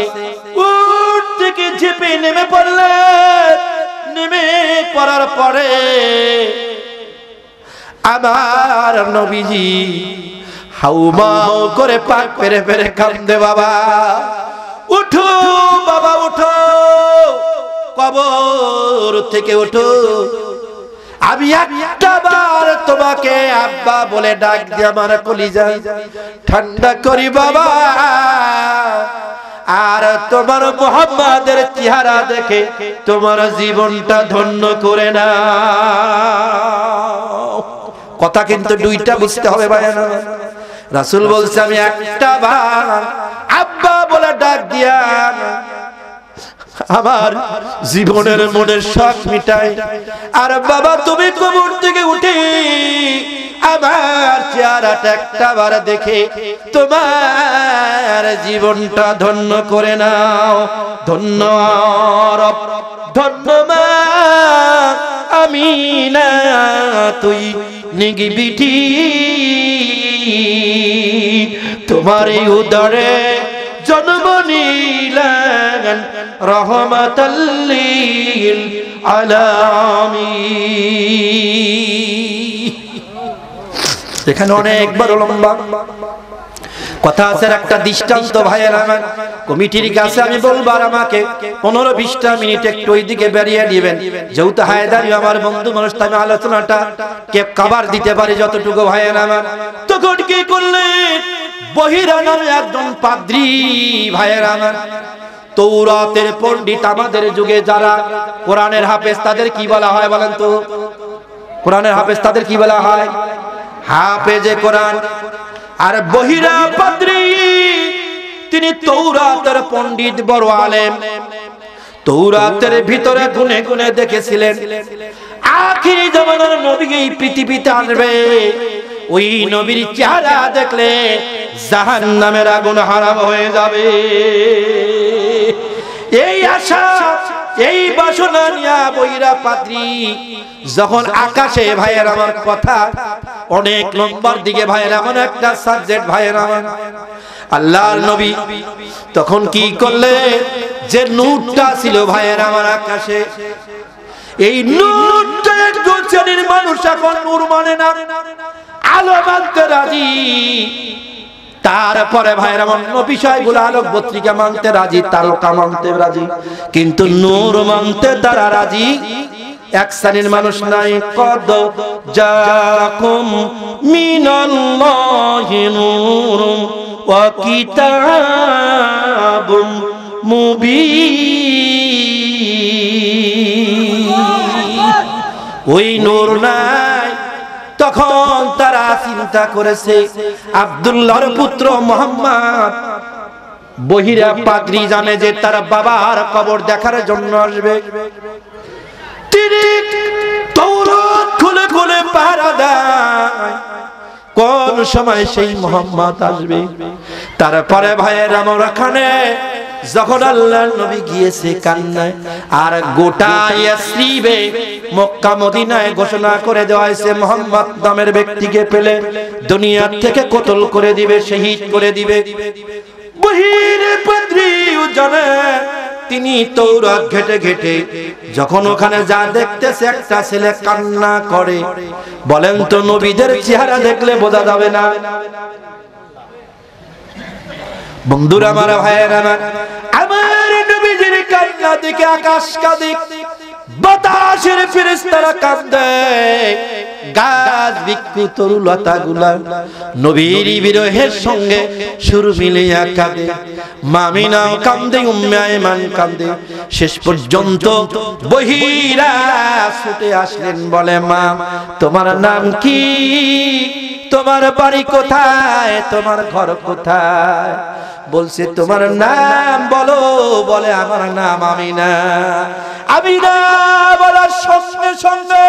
উঠ থেকে ঝেঁপে নেমে পড়লেন। নেমে পড়ার পরে আমার নবীজি হাউমাউ করে পাক পেরে পেরে কান্দে, বাবা উঠো, বাবা উঠো, কবর থেকে উঠো, আমি একটা বার তোমাকে আব্বা বলে ডাক দিয়ে আমার কলিজা ঠান্ডা করি বাবা, আর তোমার মুহাম্মাদের চেহারা দেখে তোমার জীবনটা ধন্য করে না। কথা কিন্তু দুইটা বুঝতে হবে ভাইয়া। রাসূল বলছে আমি একটা বার আব্বা বলে ডাক দিয়া আমার জীবনের মনের শখ মিটাই, আর বাবা তুমি কবর থেকে উঠে আমার চেহারাটা একটা বার দেখে তোমার জীবনটা ধন্য করে নাও। ধন্য রব, ধন্য মা আমিনা, তুই নিগিবিটি তোমার উদরে জন্ম নিলেন রহমাতাল লিল আলামিন। এখানে অনেকবার লম্বা কথা আছে, একটা দৃষ্টান্ত ভাইয়ের আমার কমিটির কাছে আমি বলবো, আর আমাকে 15-20টা মিনিট একটু ওইদিকে বেরিয়ে দিবেন, যেহেতু হায়দারি আমার বন্ধু মানুষ, তাই আমি আলোচনাটা কে কভার দিতে পারি যতটুকু ভাইয়ের আমার। তখন কি করলেন, বহিরা নামে একজন পাদ্রী ভাইয়ের আমার, তৌরাতের পণ্ডিত, আমাদের যুগে যারা কোরআনের হাফেজ তাদের কি বলা হয় বলেন তো? কোরআনের হাফেজ তাদের কি বলা হয়? হাফেজে কোরআন। আর বহিরা পাদ্রী তিনি তৌরাতের পণ্ডিত, বড় আলেম। তৌরাতের ভিতরে গুনে গুনে দেখেছিলেন আখিরি জামানার নবী এই পৃথিবীতে আসবে, ওই নবীর চেহারা দেখলে জাহান্নামের আগুন হারাম হয়ে যাবে। এই আশা, এই বাসনা নিয়ে বহিরা পাদ্রী যখন আকাশে, ভাইয়ের আমার কথা অনেক নম্বর দিকে ভাইয়ের আমার একটা সাবজেক্ট ভাইয়ের আমার, আল্লাহর নবী তখন কি করলে, যে নূরটা ছিল ভাইয়ের আমার আকাশে, এই নূরটা একজন শ্রেণীর মানুষ এখন নূর মানে না, আলো মানতে রাজি। তারপরে ভাইয়ের আমার বিষয়গুলো আলোক পত্রিকা মানতে রাজি, তারকা মানতে রাজি, কিন্তু নূর মানতে তারা রাজি এক শ্রেণীর মানুষ নাই। কদ জাকুম মিনাল্লাহি নূরুম ওয়া কিতাবুম মুবিন, ওই নূর নাই। তখন তারা চিন্তা করেছে আব্দুল্লাহর পুত্র মুহাম্মদ, বহিরা পাদ্রী জানে যে তার বাবার কবর দেখার জন্য আসবে, তিনি তৌরাত খুলে খুলে পাহারা দেয় কোন সময় সেই মুহাম্মদ আসবে। তারপরে ভাইয়ের আমার ওখানে যখন আল্লাহর নবী গিয়েছে কান্নায়, আর গোটা ইয়াসরিবে মক্কা মদিনায় ঘোষণা করে দেওয়া হয়েছে মুহাম্মদ নামের ব্যক্তিকে পেলে দুনিয়া থেকে কতল করে দিবে, শহীদ করে দিবে। বহিরে পাদ্রী জানে, তিনি তৌরাত ঘেটে ঘেটে যখন ওখানে যা দেখতেছে একটা ছেলে কান্না করে, বলেন তো নবীদের চেহারা দেখলে বোঝা যাবে না? বন্ধুরা আমার, ভাইয়েরা আমার, আমার নবীজির কান্না দেখে আকাশ কাঁদে, বাতাসের ফেরেশতারা কাঁদে, গাছ বৃক্ষ তরুলতা গুলা নবীর বিরহের সঙ্গে সুর মিলিয়া কাঁদে। মামিনাও কাঁদে, উম্মে আয়মান কাঁদে। শেষ পর্যন্ত বহিরা ছুটে আসলেন, বলে মা তোমার নাম কি, তোমার বাড়ি কোথায়, তোমার ঘর কোথায়? বলছে তোমার নাম বলো, বলে আমার নাম আমিনা। আমিনা বলার সঙ্গে সঙ্গে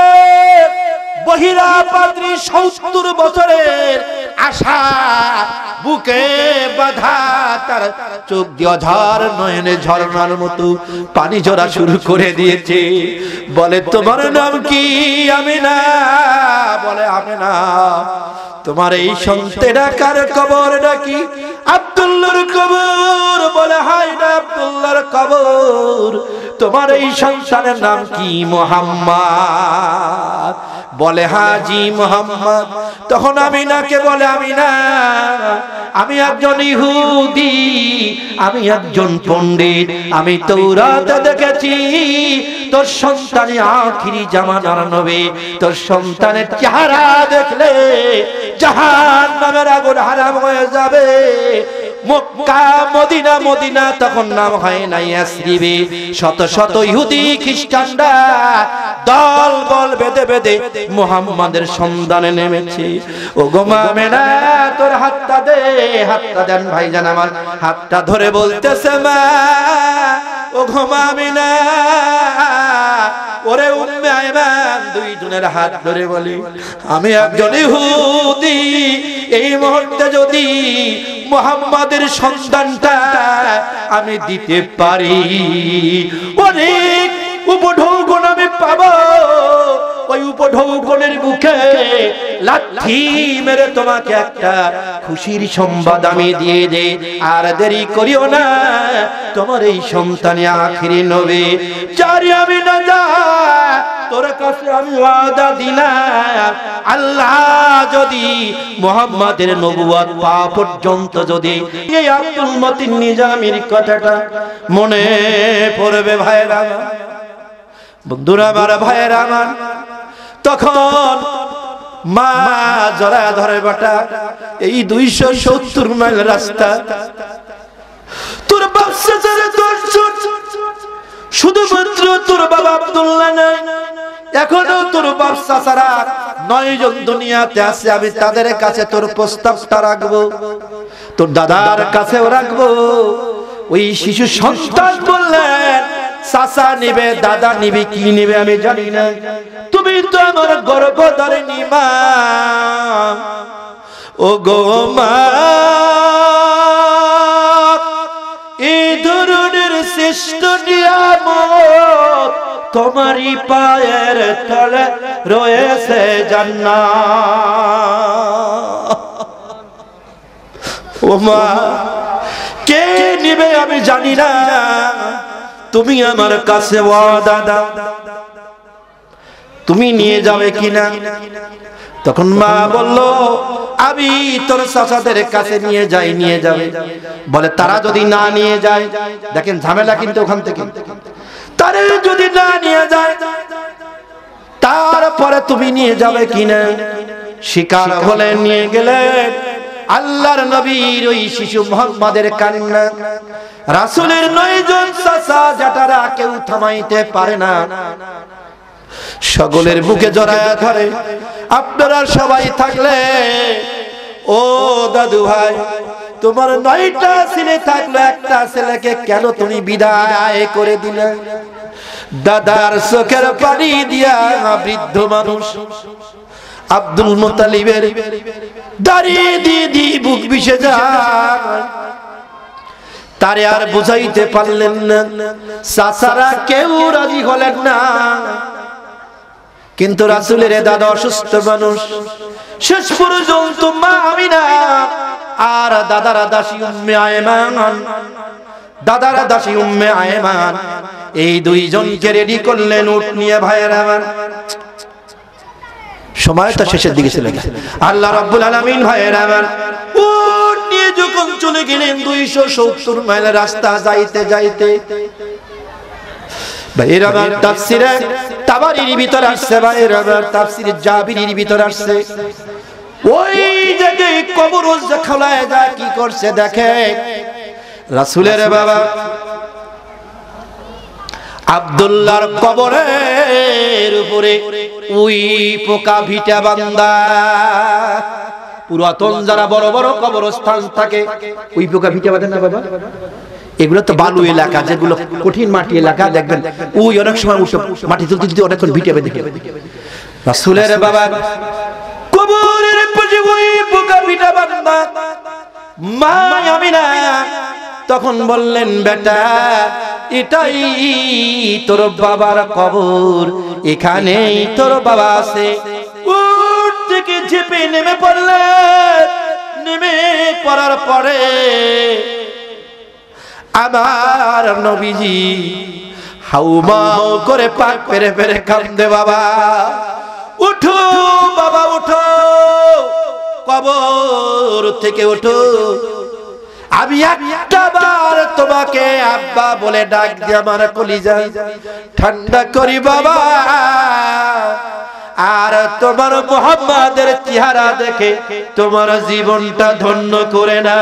বহিরা পাদ্রী 70 বছরের আশা বুকে বাঁধা, তার চোখ দিয়ে অঝার নয়নে ঝরনার মতো পানি ঝরা শুরু করে দিয়েছে। বলে তোমার নাম কি? আমিনা। বলে আমিনা। তোমার এই সন্তানেরা কার কবর নাকি? আব্দুল্লাহর কবর। বলে হায় না, আব্দুল্লাহর কবর। তোমার এই সন্তানের নাম কি? মুহাম্মদ। বলে হাজি মুহাম্মদ। তখন আমিনাকে বলে আমিনা, আমি একজন ইহুদি, আমি একজন পণ্ডিত, আমি তাওরাত দেখেছি তোর সন্তান আখিরি জামানার নবী, তোর সন্তানের চেহারা দেখলে জাহান্নামের আগুন হারাম হয়ে যাবে। মক্কা মদিনা, মদিনা তখন নাম হয় না ইয়াসরিবে। শত শত ইহুদি খ্রিস্টানরা দল বল বেঁধে বেঁধে মুহাম্মাদের সন্ধানে নেমেছে। ও গো আমিনা, তোর হাতটা দে। হাতটা দেন ভাইজান আমার। হাতটা ধরে বলতেছে মা, ও গো আমিনা, ওরে উম্মে আয়মান, দুই জনের হাত ধরে বলি আমি একজন ইহুদি, এই মুহূর্তে যদি মুহাম্মাদের সন্তানটা আমি দিতে পারি, অনেক উপঢৌকন আমি পাবো। ওই উপঢৌকনের মুখে লাঠি মেরে তোমাকে একটা খুশির সংবাদ আমি দিয়ে দে। আর দেরি করিও না, তোমার এই সন্তান আখিরি নবী। জারি আমি না যা, তোর কাছে আমি ওয়াদা দিলাম, আল্লাহ যদি মুহাম্মাদের নবুয়ত পাওয়া পর্যন্ত যদি এই আব্দুল মতিন নিজামীর কথাটা মনে পড়বে ভাইরা, বন্ধুরা আমার, ভাইরা আমার, তখন মা জড়া ধরে বাটা এই 270 মাইল রাস্তা তোর বাচ্চা ধরে শুধুমাত্র তোর বাবা আব্দুল্লাহ নাই, এখনো তোর বাচ্চা ছাড়া 9 জন দুনিয়াতে আছে। আমি তাদের কাছে তোর প্রস্তাবটা রাখবো, তোর দাদার কাছেও রাখবো। ওই শিশু সন্তান বললেন চাচা নিবে, দাদা নিবে, কি নিবে আমি জানি না, তুমি তো আমার গর্ভধারিণী মা। ও গো মা, এই ধরনের শ্রেষ্ঠ নিয়ামত তোমারই পায়ের তলে রয়েছে জান্নাত। ও মা, কে নিবে আমি জানি না, তুমি আমার কাছে ওয়াদা দাও, তুমি নিয়ে যাবে কিনা। তখন মা বলল আমি তোর চাচাদের কাছে নিয়ে যাই, নিয়ে যাবে। বলে তারা যদি না নিয়ে যায়, দেখেন ঝামেলা কিন্তু ওখান থেকে, তারা যদি না নিয়ে যায় তারপরে তুমি নিয়ে যাবে কিনা। শিকার হলে নিয়ে গেলেন। আল্লাহর নবীর ওই শিশু মুহাম্মাদের কান্না রাসূলের 9 জন চাচা জ্যাঠারা কেউ থামাইতে পারে না, সকলের বুকে জড়ায়া ধরে। আপনারা সবাই থাকলে ও দাদু ভাই, তোমার 9টা ছেলে থাকলো, একটা ছেলেকে কেন তুমি বিদায় করে দিলে? দাদার চোখের পানি দিয়া বৃদ্ধ মানুষ আব্দুল মুত্তালিবের দাঁড়িয়ে দিয়ে বুক বিষে যায়। তারে আর বুঝাইতে পারলেন না, চাচারা কেউ রাজি হলেন না। কিন্তু রাসূলের দাদা অসুস্থ মানুষ, শেষ পর্যন্ত মা আমিনা আর দাদারা দাসী উম্মে আয়মান, দাদারা দাসী উম্মে আয়মান এই 2 জনকে রেডি করলেন উট নিয়ে। ভাইয়েরা আমার, সময়টা শেষের দিকে চলে গেছে। আল্লাহ রাব্বুল আলামিন ভাইয়েরা আমার উট নিয়ে যখন চলে গেলেন 270 মাইল রাস্তা যাইতে যাইতে, ভাইয়েরা আমার, তাফসিরে তাবারির ভিতর আসছে, ভাইয়েরা আমার, তাফসিরে জাবিরির ভিতর আসছে, ওই জায়গায় কবর খোলায় যায় কি করছে দেখে রাসূলের বাবা আব্দুল্লাহর কবরের উপরে ওই পোকা ভিটা বান্দা। পুরাতন যারা বড় বড় কবরস্থান থাকে ওই পোকা ভিটা বাঁধে না বাবা, এগুলো তো বালু এলাকা, যেগুলো কঠিন মাটি এলাকা, দেখবেন ওই অনেক সময় মাটি তুলতে তুলতে অনেকক্ষণ ভিটে বেঁধে রাসূলের বাবা কবরের পাশে ওই বোকা পিটা বান্দা মা আমিনা তখন বললেন, বেটা এটাই তোর বাবার কবর, এখানেই তোর বাবা আছে। উঠ থেকে ঝেপে নেমে পড়লেন। নেমে পড়ার পরে আমার নবীজি হাউমাউ করে পাক পেরে পেরে কান্দে, বাবা উঠো, বাবা উঠো, কবর থেকে উঠো, আমি একটা বার তোমাকে আব্বা বলে ডাক দিয়ে আমার কলিজা ঠান্ডা করি বাবা, আর তোমার মুহাম্মাদের চেহারা দেখে তোমার জীবনটা ধন্য করে না।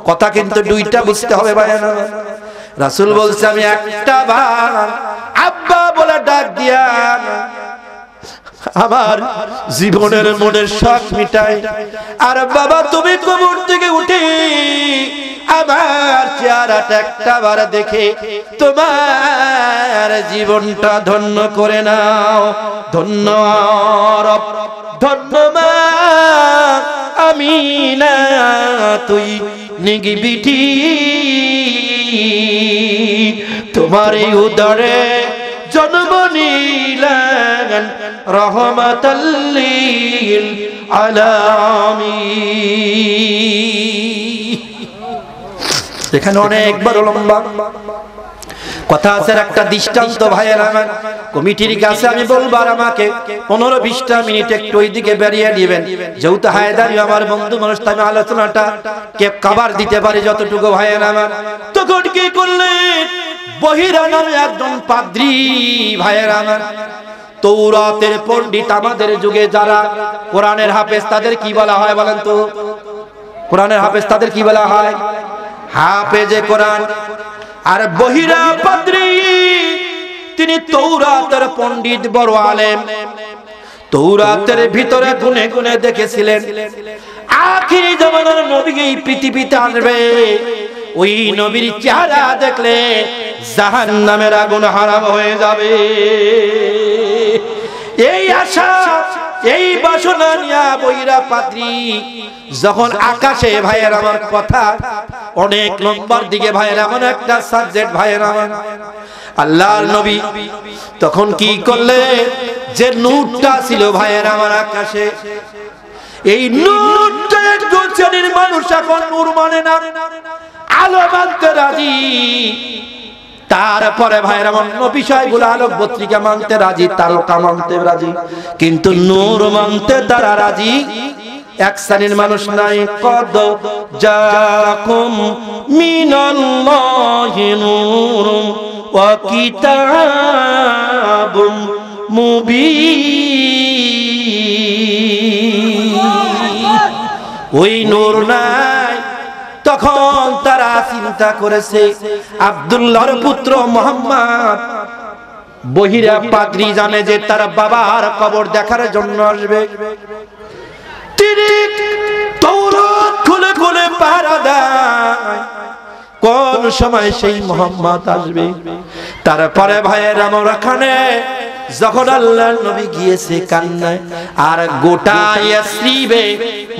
কথা কিন্তু দুইটা বুঝতে হবে ভাইয়া। রাসূল বলছে আমি একটা বার আব্বা বলে ডাক দিয়া আমার জীবনের মনের শখ মিটাই, আর বাবা তুমি কবর থেকে উঠে আমার চেহারাটা একটা বার দেখে তোমার জীবনটা ধন্য করে নাও। ধন্য রব, ধন্য মা আমিনা, তুই নিগিবিটি তোমার উদরে জন্ম নিলেন রহমাতাল লিল আলামিন। এখানে অনেকবার লম্বা কথা আছে, একটা দৃষ্টান্ত ভাইয়েরা আমার কমিটির কাছে আমি বলবো, আর আমাকে 15-20টা মিনিট একটু ওইদিকে বেরিয়ে দিবেন, যেহেতু হায়দারি আমার বন্ধু মানুষ, তাই আমি আলোচনাটা কে কভার দিতে পারি যতটুকু ভাইয়েরা আমার। তখন কি করলেন, বহিরা নামে একজন পাদ্রী ভাইয়েরা আমার, তৌরাতের পণ্ডিত, আমাদের যুগে যারা কোরআনের হাফেজ তাদের কি বলা হয় বলেন তো? কোরআনের হাফেজ তাদের কি বলা হয়? হাফেজে কোরআন। আর বহিরা পাদ্রী তিনি তৌরাতের পণ্ডিত, বড় আলেম। তৌরাতের ভিতরে গুনে গুনে দেখেছিলেন আখিরি জামানার নবী এই পৃথিবীতে আসবে, ওই নবীর চেহারা দেখলে জাহান্নামের আগুন হারাম হয়ে যাবে। এই আশা, এই বাসনা নিয়ে বহিরা পাদ্রী যখন আকাশে, ভাইয়ের আমার কথা অনেক লম্বার দিকে ভাইয়ের আমার একটা সাবজেক্ট ভাইয়ের আমার, আল্লাহর নবী তখন কি করলে, যে নূরটা ছিল ভাইয়ের আমার আকাশে, এই নূরটা একজন শ্রেণীর মানুষ এখন নূর মানে না, আলো মানতে রাজি। তারপরে ভাইয়ের আমার বিষয়গুলো আলোক পত্রিকা মানতে রাজি, তারকা মানতে রাজি, কিন্তু নূর মানতে তারা রাজি এক শ্রেণীর মানুষ নাই। কদ জাকুম মিনাল্লাহি নূরুম ওয়া কিতাবুম মুবিন, ওই নূর নাই। তখন তারা চিন্তা করেছে আব্দুল্লাহর পুত্র মুহাম্মদ, বহিরা পাদ্রী জানে যে তার বাবার কবর দেখার জন্য আসবে, তিনি তৌরাত খুলে খুলে পাহারা দেয় কোন সময় সেই মুহাম্মদ আসবে। তারপরে ভাইয়ের আমার ওখানে যখন আল্লাহর নবী গিয়েছে কান্নায়, আর গোটা ইয়াসরিবে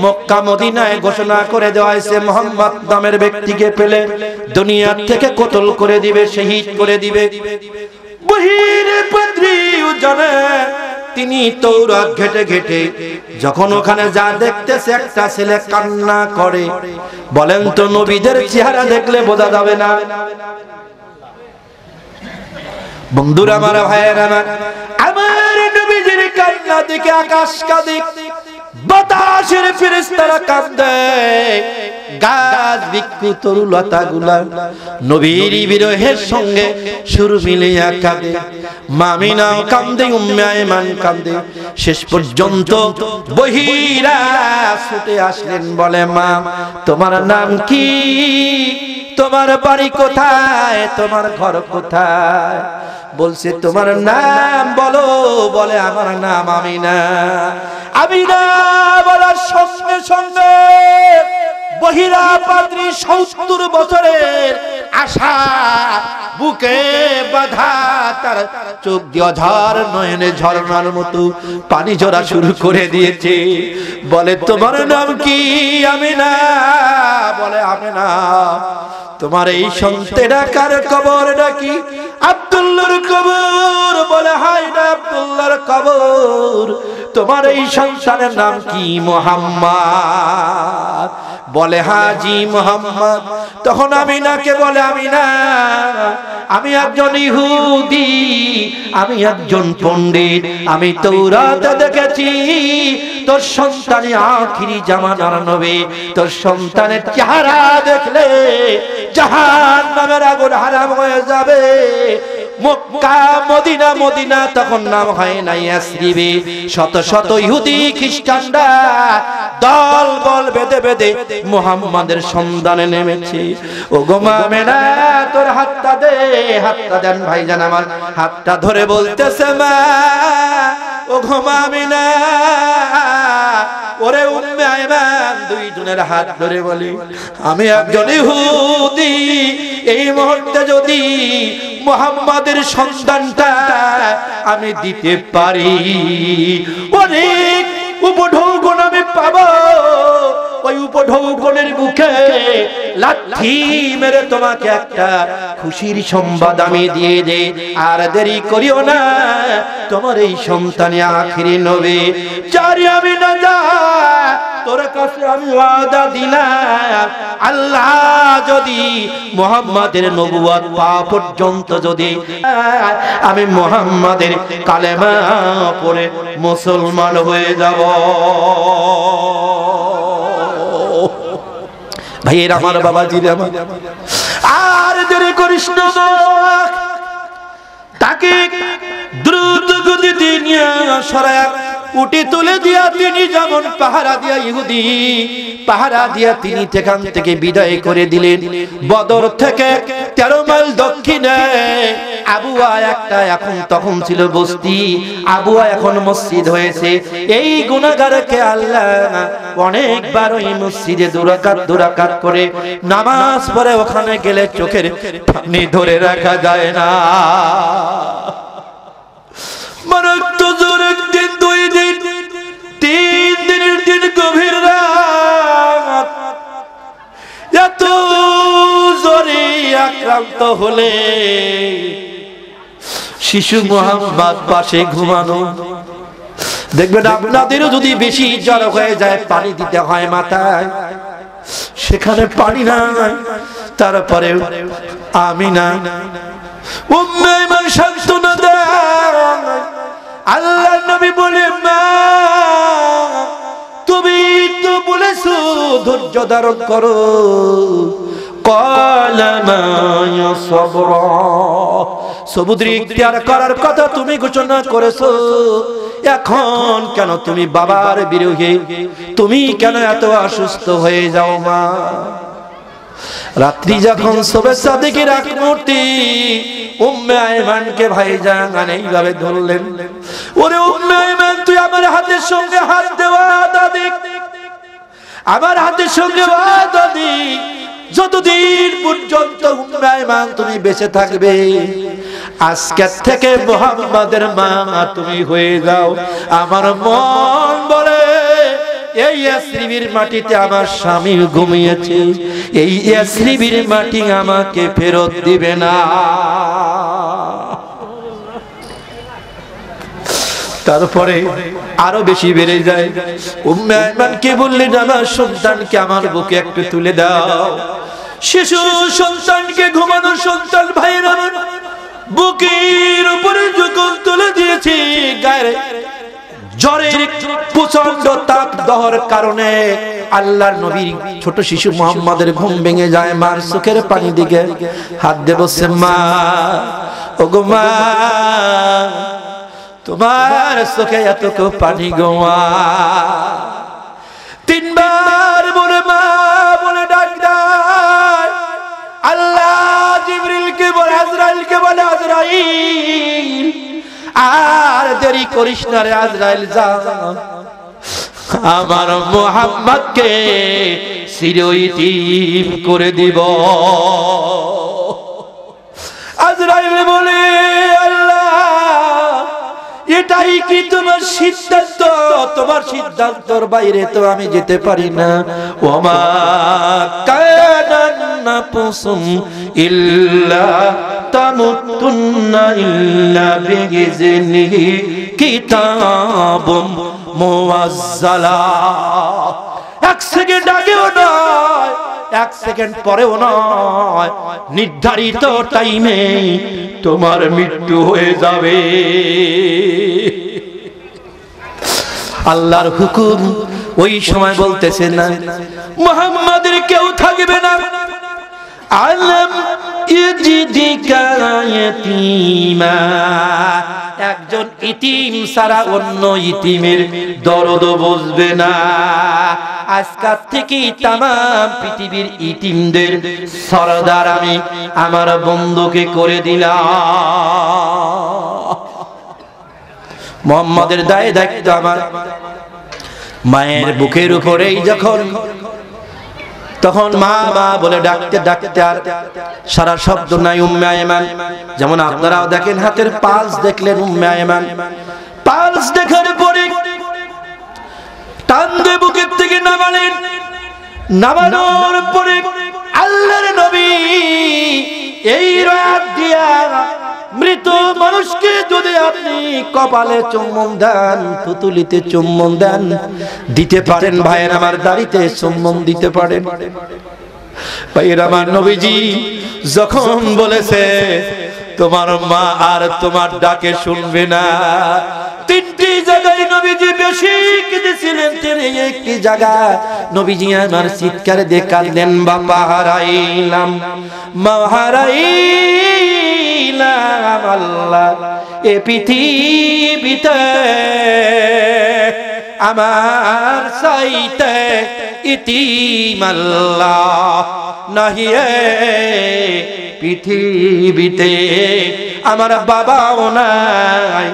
মক্কা মদিনায় ঘোষণা করে দেওয়া হয়েছে মুহাম্মদ নামের ব্যক্তিকে পেলে দুনিয়া থেকে কতল করে দিবে, শহীদ করে দিবে। বহিরে পাদ্রী জানে, তিনি তৌরাত ঘেটে ঘেটে যখন ওখানে যা দেখতেছে একটা ছেলে কান্না করে, বলেন তো নবীদের চেহারা দেখলে বোঝা যাবে না? বন্ধুরা আমার, ভাইয়েরা আমার, আমার নবীজির কান্না দেখে আকাশ কাঁদে, বাতাসের ফেরেশতারা কাঁদে, গাছ বৃক্ষ তরুলতা গুলা নবীর বিরহের সঙ্গে সুর মিলিয়া কাঁদে। মামিনাও কাঁদে, উম্মে আয়মান কাঁদে। শেষ পর্যন্ত বহিরা ছুটে আসলেন, বলে মা তোমার নাম কি, তোমার বাড়ি কোথায়, তোমার ঘর কোথায়? বলছে তোমার নাম বলো, বলে আমার নাম আমিনা। আমিনা বলার সঙ্গে সঙ্গে বহিরা পাদ্রী 70 বছরের আশা বুকে বাঁধা, তার চোখ দিয়ে ঝড় নয়নে ঝরনার মতো পানি ঝরা শুরু করে দিয়েছে। বলে তোমার নাম কি? আমিনা। বলে আমিনা। তোমার এই সন্তানটা কার কবর নাকি? আব্দুল্লাহর কবর। বলে হায় না, আব্দুল্লাহর কবর। তোমার এই সন্তানের নাম কি? মুহাম্মদ। বলে হাজি মুহাম্মদ। তখন আমিনাকে বলে আমিনা, আমি একজন ইহুদি, আমি একজন পণ্ডিত, আমি তাওরাতে দেখেছি তোর সন্তান আখিরি জামানার নবী। তোর সন্তানের চেহারা দেখলে জাহান্নামের আগুন হারাম হয়ে যাবে। মক্কা মদিনা, মদিনা তখন নাম হয় না ইয়াসরিবে। শত শত ইহুদি খ্রিস্টানরা দল বল বেঁধে বেঁধে মুহাম্মাদের সন্ধানে নেমেছে। ও গো আমিনা, তোর হাতটা দে। হাতটা দেন ভাইজান আমার। হাতটা ধরে বলতেছে মা, ও গো আমিনা, ওরে উম্মে আয়মান, দুইজনের হাত ধরে বলি আমি একজন ইহুদি, এই মুহূর্তে যদি মুহাম্মাদের সন্তানটা আমি দিতে পারি, অনেক উপঢৌকন আমি পাবো। ওই উপঢৌকনের মুখে লাঠি মেরে তোমাকে একটা খুশির সংবাদ আমি দিয়ে দে। আর দেরি করিও না, তোমার এই সন্তান আখিরি নবী। জারি আমি না যা, তোর কাছে আমি ওয়াদা দিলাম, আল্লাহ যদি মুহাম্মাদের নবুয়ত পাওয়া পর্যন্ত যদি আমি মুহাম্মাদের কালেমা পড়ে মুসলমান হয়ে যাব। ভাইয়ের আমার, বাবাজির আমার, আর দেরি করিস না। তাকে দ্রুত গতিতে নিয়ে সরায় উঠে তুলে দিয়া তিনি যেমন পাহারা দিয়া, ইহুদি পাহারা দিয়া তিনি সেখান থেকে বিদায় করে দিলেন। বদর থেকে 13 মাইল দক্ষিণে আবুয়া একটা, এখন তখন ছিল বস্তি, আবুয়া এখন মসজিদ হয়েছে। এই গুনাহগারকে আল্লাহ অনেকবার ওই মসজিদে দুরাকাত করে নামাজ পড়ে, ওখানে গেলে চোখের পানি ধরে রাখা যায় না। একদিন, 2 দিন, 3 দিনের দিন গভীর রাত, এত জোরে আক্রান্ত হলে শিশু মুহাম্মদ পাশে ঘুমানো। দেখবেন আপনাদেরও যদি বেশি জ্বর হয়ে যায়, পানি দিতে হয় মাথায়, সেখানে পানি নাই। তারপরে আমিনা উম্মে আয়মান সান্ত্বনা দেয়। আল্লাহ নবী বলে মা, তুমি তো বলেছো ধৈর্য ধারণ করো। সবুদ্র ইখতিয়ার করার কথা তুমি ঘোষণা করেছো, এখন কেন তুমি বাবার বিরোধী? তুমি কেন এত অসুস্থ হয়ে যাও মা? রাত্রি যখন সবে সাদিকের এক মুহূর্তে উম্মে আয়মানকে ভাইজান এইভাবে ধরলেন। ওরে উম্মে আয়মান, তুই আমার হাতের সঙ্গে হাত দেওয়া দাদি, আমার হাতের সঙ্গে দাদি, যতদিন পর্যন্ত উম্মে আয়মান তুমি বেঁচে থাকবে, আজকে থেকে মুহাম্মাদের মা তুমি হয়ে যাও। আমার মন বলে এই ইয়াসরিবের মাটিতে আমার স্বামী ঘুমিয়েছে, এই ইয়াসরিবের মাটি আমাকে ফেরত দিবে না। তারপরে আরো বেশি বেড়ে যায়। উম্মে আয়মানকে বললেন আমার সন্তানকে আমার বুকে একটু তুলে দাও। শিশু সন্তানকে, ঘুমানো সন্তান ভাইয়ের আমার বুকের উপরে যখন তুলে দিয়েছি, গায়ের জ্বরের প্রচন্ড তাপ দহর কারণে আল্লাহর নবীর ছোট শিশু মুহাম্মাদের ঘুম ভেঙে যায়। মার চোখের পানি দিকে হাত দিয়ে বলছে মা, ওগো মা, তোমার চোখে এত পানি গো মা। 3 বার বলে মা বলে ডাক দেয়। আল্লাহ জিবরিলকে বলে, আজরাইলকে বলে, আজরাইল আর দেরি করিস না রে আজরাইল, যা আমার মুহাম্মদকে চিরইতিম করে দিব। এটাই কি তোমার সিদ্ধান্ত? তোমার সিদ্ধান্তর বাইরে তো আমি যেতে পারি না। ওমা কানান নাফসুম ইল্লা তামুতুন্না ইল্লা বিইজনিহি কিতাবুম মুআজ্জালা। এক সেকেন্ড আগেও নয়, এক সেকেন্ড পরেও নয়, নির্ধারিত টাইমে তোমার মৃত্যু হয়ে যাবে। আল্লাহর হুকুম ওই সময় বলতেছে না মুহাম্মাদের কেউ থাকবে না। আলম ইজিদিকা ইয়াতীমা, একজন ইতিম ছাড়া অন্য ইতিমের দরদ বুঝবে না। আজকাল থেকে তামাম পৃথিবীর ইতিমদের সরদার আমি আমার বন্ধুকে করে দিলাম। মুহাম্মাদের দায় দায়িত্ব আমার। মায়ের বুকের উপরেই যখন তখন মা মা বলে ডাকতে ডাকতে আর সারা শব্দ নাই। উম্মে আয়মান, যেমন আপনারাও দেখেন হাতের পালস দেখলেন, উম্মে আয়মান পালস দেখার পরে টান দিয়ে বুকের থেকে নামালেন। নামানোর পরে আল্লাহর নবী এই রাত দিয়া মৃত মানুষকে যদি আপনি কপালে চুম্বন দেন, পুতুলিতে চুম্বন দেন, দিতে পারেন ভাইয়ের আমার, দাড়িতে চুম্বন দিতে পারেন ভাইয়ের আমার। নবীজি যখন বলেছে তোমার মা আর তোমার ডাকে শুনবে না, তিনটি জায়গায় নবীজি বেশি কেঁদেছিলেন। একটি জায়গা নবীজি আমার চিৎকার দিয়ে কাঁদলেন, বাবা হারাইলাম, মা হারাইলাম, আল্লাহ এ পৃথিবীতে আমার চাইতে ইতিম আল্লাহ নাহি পৃথিবীতে আমার বাবাও নাই,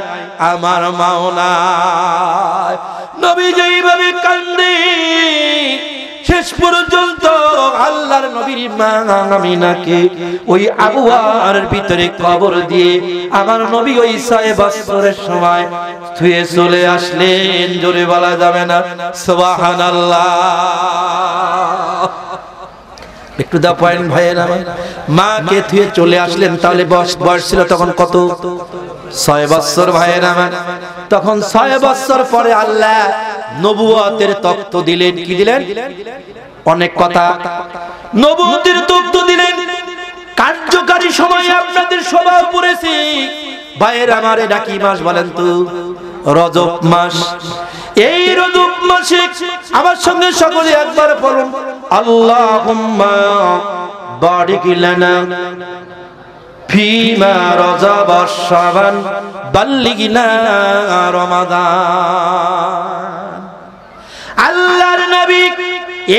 আমার মাও নাই। নবী যেইভাবে কান্দে শেষ পর্যন্ত আল্লাহর নবীর মা আমিনাকে ওই আবওয়ার ভিতরে কবর দিয়ে আমার নবী ওই 6 বছরের সময় থুয়ে চলে আসলেন। জোরে বলা যাবে না সুবহানাল্লাহ। একটু দা পয়েন্ট ভাইয়ের আমার, মাকে থুয়ে চলে আসলেন, তাহলে বয়স ছিল তখন কত? 6 বছর ভাইয়ের আমার। তখন 6 বছর পরে আল্লাহ নবুয়তের তখ্ত দিলেন। কি দিলেন? অনেক কথা, নবুয়তের তখ্ত দিলেন। কার্যকারী সময়ে আপনাদের সবাই পড়েছি ভাইয়ের আমার। এটা কি মাস বলেন তো? রজব মাস। এই রজব মাসে আমার সঙ্গে সকলে একবার বলুন, আল্লাহুম্মা বারিক লানা ফিমা রজব শাবান বাল্লিগনা রমাদান। আল্লাহর নবী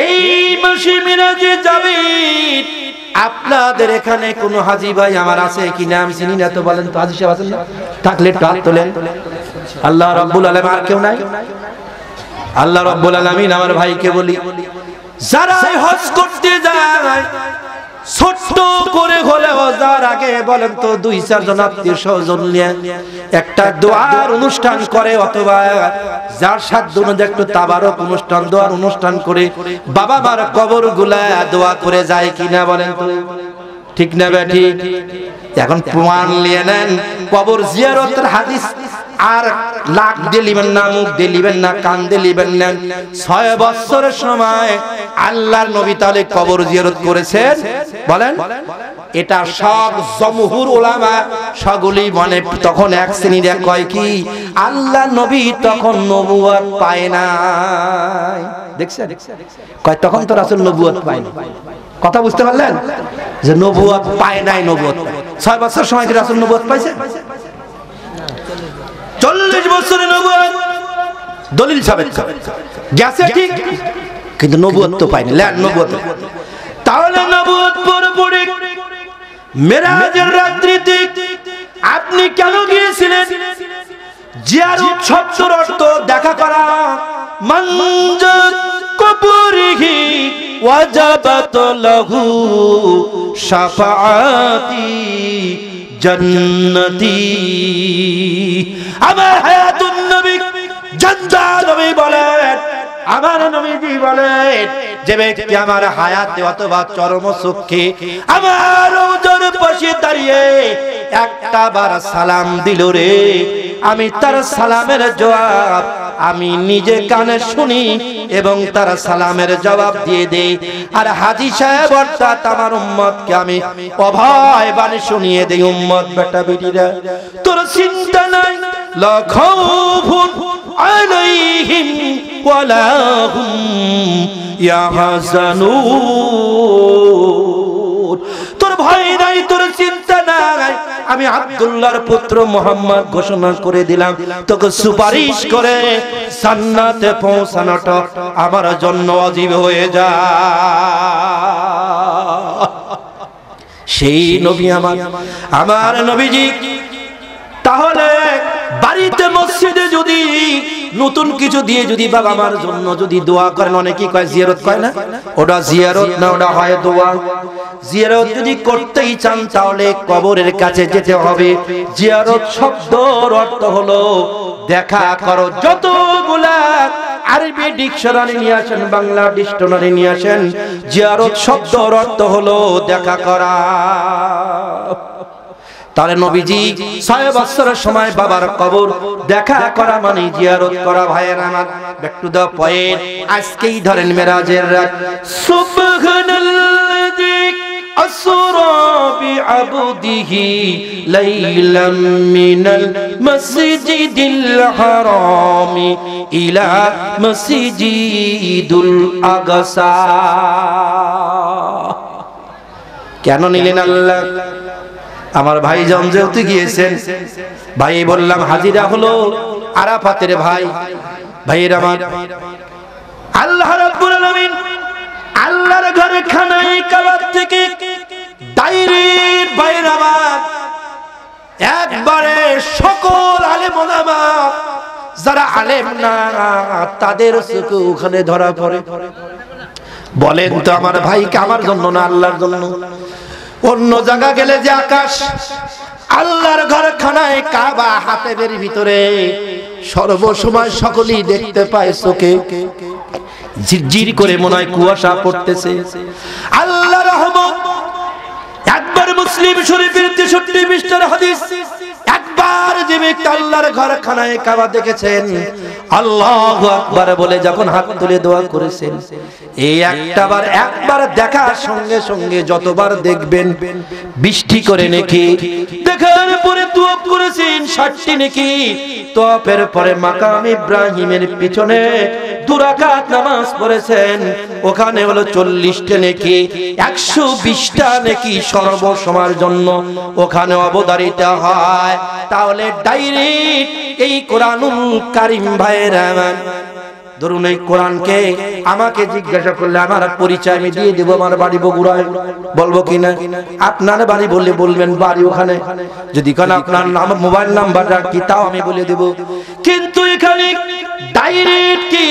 এই মাসে মিরাজে যাবেন। আপনাদের এখানে কোন হাজী ভাই আমার আছে কি নাম চিনি না তো বলেন তো? হাজী সাহেব আছেন না? থাকলে একটু হাত তোলেন। আল্লাহ রাব্বুল আলামিন, আর কেউ নাই? আল্লাহ রাব্বুল আলামিন আমার ভাইকে বলি, যারা হজ করতে যায় ছোট্ট করে হলেও যার আগে বলেন তো 2-4 জন আত্মীয় স্বজন নিয়ে একটা দোয়ার অনুষ্ঠান করে, অথবা যার সাধ্য অনুযায়ী একটু তাবারক অনুষ্ঠান, দোয়ার অনুষ্ঠান করে বাবা মার কবর গুলা দোয়া করে যায় কিনা বলেন তো? ঠিক না বেঠি? এখন প্রমাণ নিয়ে নেন। কবর জিয়ারতের হাদিস আর লাখ দিলিবেন না, মুখ দিলিবেন না, কান দিলিবেন না। 6 বছরের সময় আল্লাহর নবী তাহলে কবর জিয়ারত করেছেন বলেন? এটা সব জমহুর উলামা সগুলি মানে তখন এক শ্রেণীর কয় কি আল্লাহ নবী তখন নবুয়ত পায় নাই। দেখছেন কয় তখন তো রাসূল নবুয়ত পায় না। কথা বুঝতে পারলেন যে নবুয়ত পায় নাই? নবুয়ত 6 বছর সময় কি রাসূল নবুয়ত পাইছে? 40 বছরে নবুয়ত দলিল সাবেত গেছে ঠিক, কিন্তু নবুয়ত তো পায়নি। লেন নবুয়ত। তাহলে নবুয়ত পরে মেরাজের রাত্রিতে আপনি কেন গিয়েছিলেন? জিয়ারত শব্দের অর্থ দেখা করা। মঞ্জত কবরিহি ওয়াজাবাত লাহু শাফাআতি জান্নাতি। আমার হায়াতুন নবী জানজা নবী বলেন, আমার নবীজি বলেন, যে ব্যক্তি আমার হায়াতে অথবা চরম সুখে আমার ওজোর পাশে দাঁড়িয়ে একটা বার সালাম দিল রে, আমি তার সালামের জবাব আমি নিজে কানে শুনি এবং তার সালামের জবাব দিয়ে দেই। আর হাজী সাহেব অর্থাৎ আমার উম্মতকে আমি অভয় বাণী শুনিয়ে দেই, উম্মত বেটা বেটিরা তোর চিন্তা নাই, লা খাউফুন আলাইহিম ওয়ালা হুম ইয়াহজানুন, তোর ভয় নাই, তোর চিন্তা নাই, আমি আব্দুল্লাহর পুত্র মুহাম্মদ ঘোষণা করে দিলাম তোকে সুপারিশ করে জান্নাতে পৌঁছানোটা আমার জন্য ওয়াজিব হয়ে যায়। সেই নবী আমার নবীজি। তাহলে বাড়িতে মসজিদে যদি নতুন কিছু দিয়ে যদি বাবা আমার জন্য যদি দোয়া করেন, অনেকে কয় জিয়ারত, কয় না, ওটা জিয়ারত না, ওটা হয় দোয়া। জিয়ারত যদি করতেই চান তাহলে কবরের কাছে যেতে হবে। জিয়ারত শব্দের অর্থ হলো দেখা করো। যতগুলা আরবি ডিকশনারি নিয়ে আসেন, বাংলা ডিকশনারি নিয়ে আসেন, জিয়ারত শব্দের অর্থ হলো দেখা করা। তাহলে নবীজি 6 বছরের সময় বাবার কবর দেখা করা মানে জিয়ারত করা। ভাইয়েরা আমার, ব্যাক টু দ্য পয়েন্ট, আজকেই ধরেন মেরাজের রাত। সুবহানাল্লাযী আসরা বিআবদিহি লাইলাম মিনাল মাসজিদিল হারামি ইলা মাসজিদুল আকসা। কেন নিলেন আল্লাহ? আমার ভাই যেহেতু গিয়েছেন, ভাই বললাম হাজিরা হলো আরাফাতের ভাই। ভাইয়ের আমার, আল্লাহ রাব্বুল আলামিন আল্লাহর ঘরে খানায় কাবা থেকে ডাইরেক্ট ভাইয়ের আমার একবারে সকল আলেম ওলামা যারা আলেম না তাদের চোখে ওখানে ধরা পড়ে। বলেন তো আমার ভাইকে আমার জন্য না আল্লাহর জন্য? অন্য জায়গা গেলে যে আকাশ, আল্লাহর ঘর খানায় কাবা হাতের ভিতরে সর্বসময় সকলেই দেখতে পায় চোখে, ঝিরঝির করে মনে হয় কুয়াশা পড়তেছে। আল্লাহর রহমত। একবার মুসলিম শরীফের 63 পৃষ্ঠার হাদিস, একবার যে ব্যক্তি আল্লাহর ঘর খানায় কাবা দেখেছেন, আল্লাহু আকবার বলে যখন হাত তুলে দোয়া করেছেন, এই একবার দেখার সঙ্গে সঙ্গে যতবার দেখবেন 20টি করে নেকি, দেখার পরে দোয়া করেছেন 60টি নেকি, তওয়াফের পরে মাকাম ইব্রাহিমের পিছনে 2 রাকাত নামাজ পড়েছেন, ওখানে হলো 40টা নেকি, 120টা নেকি সর্বসময়ের জন্য ওখানে অবধারিত হয়। তাহলে ডাইরেক্ট এই কোরআনুল কারীম ভাইরা, ধরুন এই কোরআনকে আমাকে জিজ্ঞাসা করলে আমার পরিচয় আমি দিয়ে দেব, আমার বাড়ি বগুড়ায়, বলবো কিনা? আপনার বাড়ি বললে বলবেন বাড়ি ওখানে, যদি কোন আপনার নাম মোবাইল নাম্বারটা কি তাও আমি বলে দেব। কিন্তু এখানে ডাইরেক্ট কি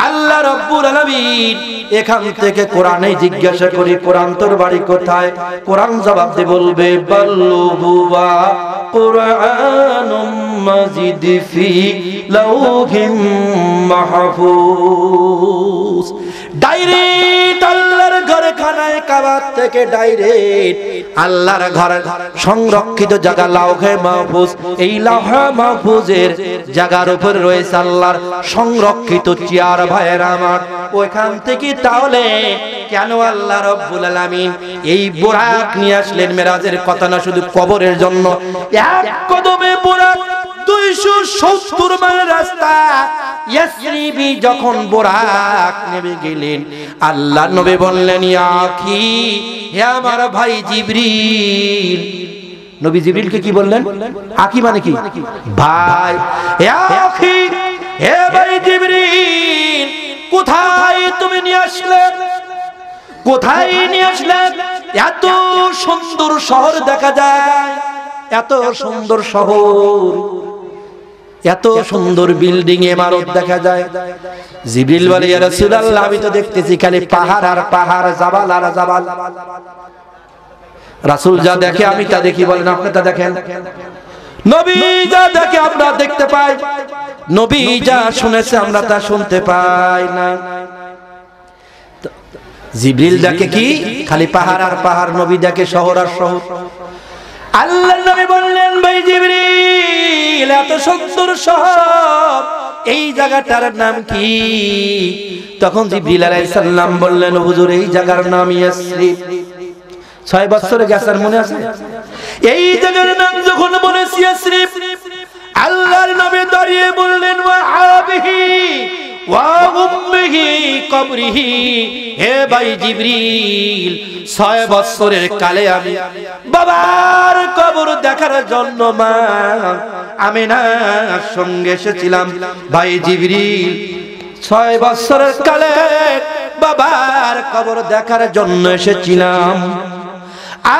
আল্লাহ রাব্বুল আলামিন এখান থেকে কোরআনে জিজ্ঞাসা করি কোরআন তোর বাড়ি কোথায়, কোরআন জবাব দিয়ে বলবে বাল্লুহুয়া কুরআনুম মাজিদ ফি লাউহিম মাহফুজ। ডাইরেক্ট আল্লাহর ঘরে খানায় কাবা থেকে ডাইরেক্ট আল্লাহর ঘরের সংরক্ষিত জায়গা লাউহে মাহফুজ, এই লাউহে মাহফুজের জায়গার উপর রয়েছে আল্লাহর সংরক্ষিত চেয়ার। ভাইয়েরা আমার, ওইখান থেকে তাহলে কেন আল্লাহ রাব্বুল আলামিন এই বুরাক নিয়ে আসলেন? মেরাজের কথা না, শুধু কবরের জন্য। এক কদমে বুরাক 270 মাইল রাস্তা ইয়াসরিবি যখন বুরাক নেমে গেলেন, আল্লাহ নবী বললেন ইয়া আখি, হে আমার ভাই জিবরিল। নবী জিবরিলকে কি বললেন? আখি মানে কি? ভাই। ইয়া আখি, হে ভাই জিবরিল, কোথায় তুমি নিয়ে আসলে? কোথায় নিয়ে আসলে? এত সুন্দর শহর দেখা যায়, এত সুন্দর শহর, এত সুন্দর বিল্ডিং ইমারত দেখা যায়। জিবরিল বলে ইয়া রাসূলুল্লাহ, আমি তো দেখতেছি খালি পাহাড় আর পাহাড়, জাবাল আর জাবাল। রাসূল যা দেখে আমি তা দেখি, বলেন আপনি তা দেখেন? নবী যা দেখে আমরা দেখতে পাই, নবী যা শুনেছে আমরা তা শুনতে পাই না। জিবরিল দেখে কি? খালি পাহাড় আর পাহাড়, নবী দেখে শহর আর শহর। আল্লাহর নবী বললেন, ভাই জিবরিল, এত সুন্দর শহর, এই জায়গাটার নাম কি? তখন জিবরিল আলাইহিস সালাম বললেন, হুজুর এই জায়গার নাম ইয়াসরিব। 6 বছরে গেছেন, মনে আছে? এই জায়গার নাম যখন বলেছি ইয়াসরিব, আল্লাহর নবী দাঁড়িয়ে বললেন, ওয়া আবিহি ওয়া উম্মিহি কবরিহি, হে ভাই জিবরিল, 6 বছরের কালে আমি বাবার কবর দেখার জন্য মা আমিনার সঙ্গে এসেছিলাম। ভাই জিবরিল, 6 বছরের কালে বাবার কবর দেখার জন্য এসেছিলাম।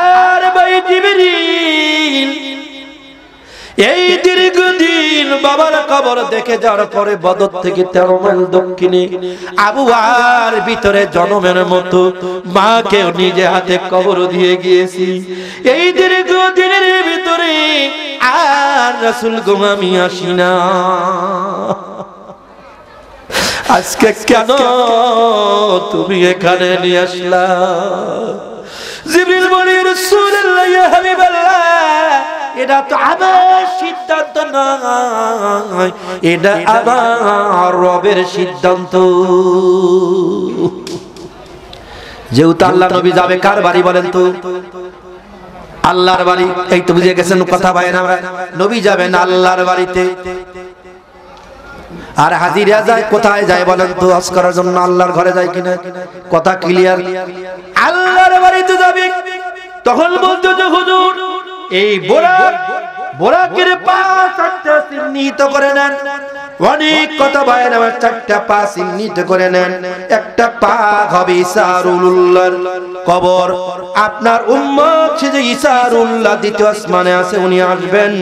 আর ভাই জিবরিল, এই দীর্ঘদিন বাবার কবর দেখে যাওয়ার পরে বদর থেকে 13 মাইল দক্ষিণে আবুয়ার ভিতরে জনমের মতো মাকে নিজে হাতে কবর দিয়ে গিয়েছি। এই দীর্ঘদিনের ভিতরে আর রাসূল গো আমি আসি না, আজকে কেন তুমি এখানে নিয়ে আসলা? জিবরিল বলে, রাসূলুল্লাহ ইয়া হাবিবাল্লাহ, এটা তো আমার সিদ্ধান্ত নয়, এটা আমার রবের সিদ্ধান্ত। যেহেতু আল্লাহ নবী যাবে কার বাড়ি বলেন তো? আল্লাহর বাড়ি। এই তো বুঝে গেছেন কথা ভাইরা, নবী যাবেন আল্লাহর বাড়িতে। আর হাজিরা যায় কোথায় যায় বলেন তো? হজ করার জন্য আল্লাহর ঘরে যায় কিনা? কথা ক্লিয়ার? আল্লাহর বাড়িতে যাবে। তখন বলতো যে হুজুর, এই বোরাকের পা 4টা চিহ্নিত করে নেন। অনেক কথা ভাইয়ের আমার, 4টা পা চিহ্নিত করে নেন। একটা পা হবে ইসারুল্লাহর কবর। আপনার উম্মত সে যে ইসারুল্লাহ দ্বিতীয় আসমানে আছে, উনি আসবেন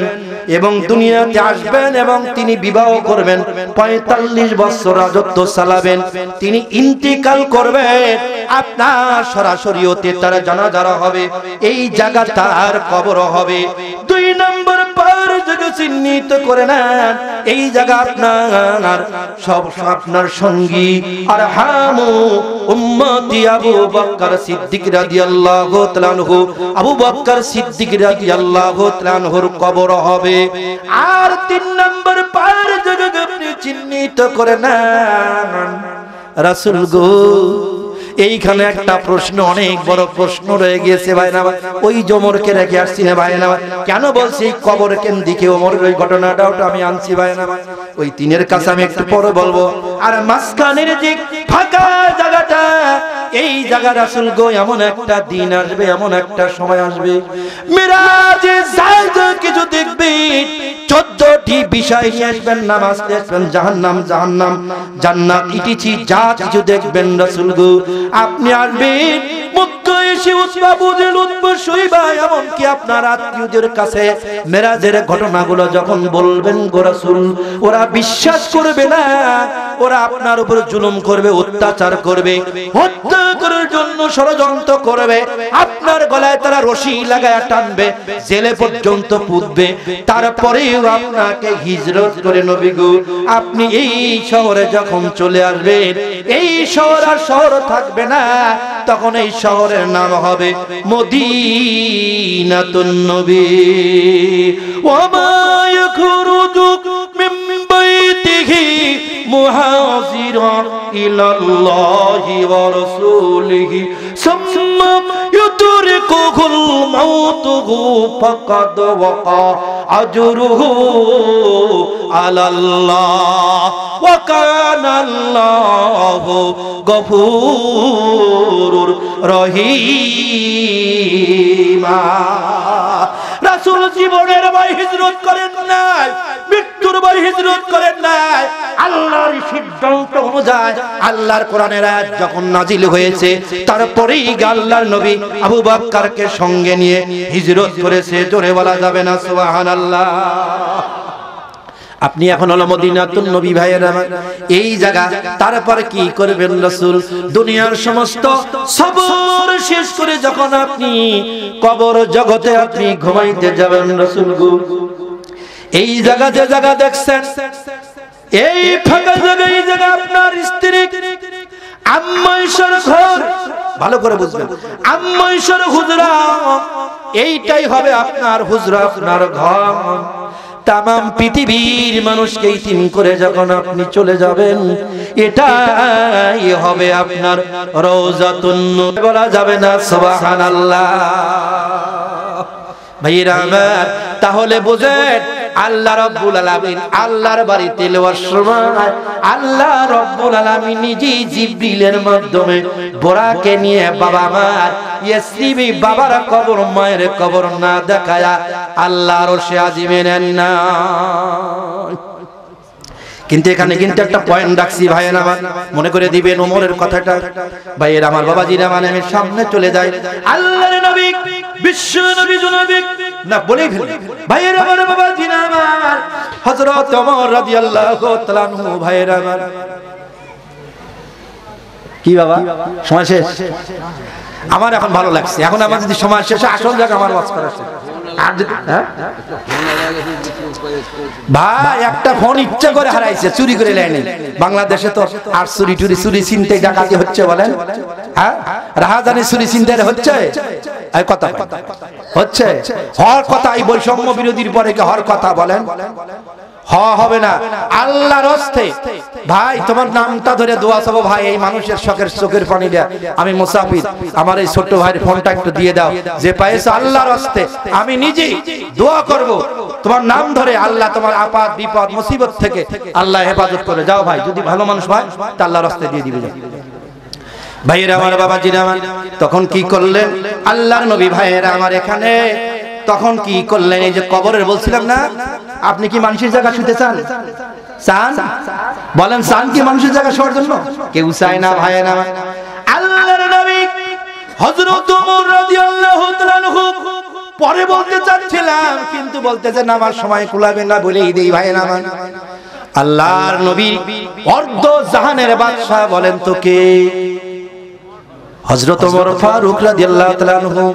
এবং দুনিয়াতে আসবেন এবং তিনি বিবাহ করবেন, 45 বছর রাজত্ব চালাবেন, তিনি ইন্তিকাল করবেন। আপনার সরাসরি ওতে তার জানাজা হবে, এই জায়গা তার কবর হবে। 2 নম্বর পার জায়গা চিহ্নিত করে নেন, এই জায়গা আপনার সব আপনার সঙ্গী আর হামু উম্মতি আবু বকর সিদ্দিক রাদিয়াল্লাহু তাআলা আনহু, আবু বকর সিদ্দিক রাদিয়াল্লাহু তাআলা আনহুর কবর হবে। আর 3 নম্বর পার জায়গা আপনি চিহ্নিত করে নেন। রাসূল গো, এইখানে একটা প্রশ্ন, অনেক বড় প্রশ্ন রয়ে গিয়েছে ভাইরা। ওই ওমরকে রেখে আসছি না ভাইরা, কেন বলছি এই কবর কেন্দ্রিকে ওমরের ওই ঘটনাটাও আমি আনছি ভাইরা। ওই 3-এর কাছে আমি একটু পরে বলবো। আর মাঝখানের যে ফাঁকা জায়গাটা, এই জায়গা রাসূল গো এমন একটা দিন আসবে, এমন একটা সময় আসবে, মিরাজে যায় কিছু দেখবেন, 14টি বিষয় নিয়ে আসবেন, নামাজ আসবেন, জাহান্নাম জাহান্নাম, জান্নাত, ইটিচি যা কিছু দেখবেন রাসূল গো। আপনি আসবেন মক্কা এসে উতবা বুজেল উতবা শৈবা এমনকি আপনার আত্মীয়দের কাছে মেরাজের ঘটনাগুলো যখন বলবেন গো রাসূল, ওরা বিশ্বাস করবে না, ওরা আপনার উপর জুলুম করবে, অত্যাচার করবে, হত্যা করার জন্য ষড়যন্ত্র করবে, আপনার গলায় তারা রশি লাগায়া টানবে, জেলে পর্যন্ত পুঁতবে, তারপরেও আপনাকে হিজরত করে নবী গো আপনি এই শহরে যখন চলে আসবেন, এই শহর আর শহর থাকবে না, তখন এই শহরের নাম হবে মদিনাতুন নবী। ওয়া মা ইয়াখরুজু মিন বাইতিহি মুহাজিরা ইলাল্লাহি ওয়া রাসূলিহি সুম্মা ইউদরিকুহুল মাউতু ফাকাদ ওয়াকা আজরুহু আলাল্লাহ ওয়া কানাল্লাহু গফুরুর রহিমা। রাসূল জীবনের ভাই হিজরত করেন নাই, মৃত্যুর ভাই হিজরত করেন নাই, আল্লাহর সিদ্ধান্ত অনুযায়ী আল্লাহর কোরআনের আয়াত যখন নাজিল হয়েছে, তারপরেই আল্লাহর নবী আবু বকরকে সঙ্গে নিয়ে হিজরত করেছে। জোরে বলা যাবে না সুবহানাল্লাহ? আপনি এখন হলো মদিনাতুন নবী ভাইয়েরা, এই জায়গা তারপর কি করবেন রাসূল? দুনিয়ার সমস্ত সবর শেষ করে যখন আপনি কবর জগতে আপনি ঘুমাইতে যাবেন রাসূল গো, এই জায়গা দেখছেন, এই ফাঁকা জায়গা, এই জায়গা আপনার স্ত্রী আম্মাইশার ঘর, ভালো করে বুঝবেন, আম্মাইশার হুজরা, এইটাই হবে আপনার হুজরা, আপনার ঘর। তামাম পৃথিবীর মানুষকে ইতিম করে যখন আপনি চলে যাবেন, এটাই হবে আপনার রওজাতুন নূর। বলা যাবে না সুবহানাল্লাহ? ভাইরা আমার, তাহলে বুঝেন আল্লাহ রাব্বুল আলামিন আল্লাহর বাড়িতে যাওয়ার সময় আল্লাহ রাব্বুল আলামিন নিজেই জিবরিলের মাধ্যমে বোরাকে নিয়ে বাবা মার ইয়াসরিবি বাবার কবর, মায়ের কবর না দেখায়া আল্লাহর আরশে আজিমে নেন না। কিন্তু এখানে কিন্তু একটা পয়েন্ট রাখছি ভাইয়ের আমার, মনে করে দিবেন ওমরের কথাটা। ভাইয়ের আমার, বাবাজিরা, মানে আমি সামনে চলে যাই, আল্লাহর নবী বিশ্ব নবী জনাবে না বলেই ফেলি। ভাইয়ের আমার, বাবাজিরা আমার, হযরত ওমর রাদিয়াল্লাহু তাআলা আনহু, ভাইয়ের আমার, কি বাবা সময় শেষ? আমার এখন ভালো লাগছে, এখন আমার যদি সময় শেষে আসল জায়গা আমার ওয়াজ করা আছে। ভাই একটা ফোন ইচ্ছা করে হারাইছে, চুরি করে নেয়নি। বাংলাদেশে তো আর চুরি চিন্তাই ডাকাতি হচ্ছে, বলেন? হ্যাঁ, রাহাজানি চুরি চিন্তাই হচ্ছে, এই কথা হচ্ছে। হর কথা, এই বৈষম্য বিরোধীর পরে কি হর কথা বলেন? হবে না। আল্লাহর হস্তে ভাই, তোমার নামটা ধরে দোয়া চাবো ভাই, এই মানুষের শখের চোখের পানি দেয়া, আমি মুসাফির, আমার এই ছোট্ট ভাইয়ের ফোনটা একটু দিয়ে দাও, যে পাইছো আল্লাহর হস্তে আমি নিজেই দোয়া করব, তোমার নাম ধরে আল্লাহ তোমার আপাত বিপদ মুসিবত থেকে আল্লাহ হেফাজত করে। যাও ভাই, যদি ভালো মানুষ হয় তা আল্লাহর হস্তে দিয়ে দিবে। ভাইয়েরা আমার, বাবাজিরা আমার, তখন কি করলেন আল্লাহর নবী? ভাইয়েরা আমার, এখানে তখন কি করলেন? এই যে কবরের বলছিলাম না, আপনি কি মানুষের জায়গা শুতে চান? চান? বলেন, চান কি মানুষের জায়গা শোয়ার জন্য? কেউ চায় না ভাইয়েরা আমার। আল্লাহর নবী হযরত ওমর রাদিয়াল্লাহু তাআলা আনহু পরে বলতে চাচ্ছিলাম, কিন্তু বলতেছেন আমার সময় কুলাবে না বলেই দেই ভাইয়েরা আমার। আল্লাহর নবী অর্ধ জাহানের বাদশা, বলেন তো কে? হযরত ওমর ফারুক রাদিয়াল্লাহু তাআলা আনহু।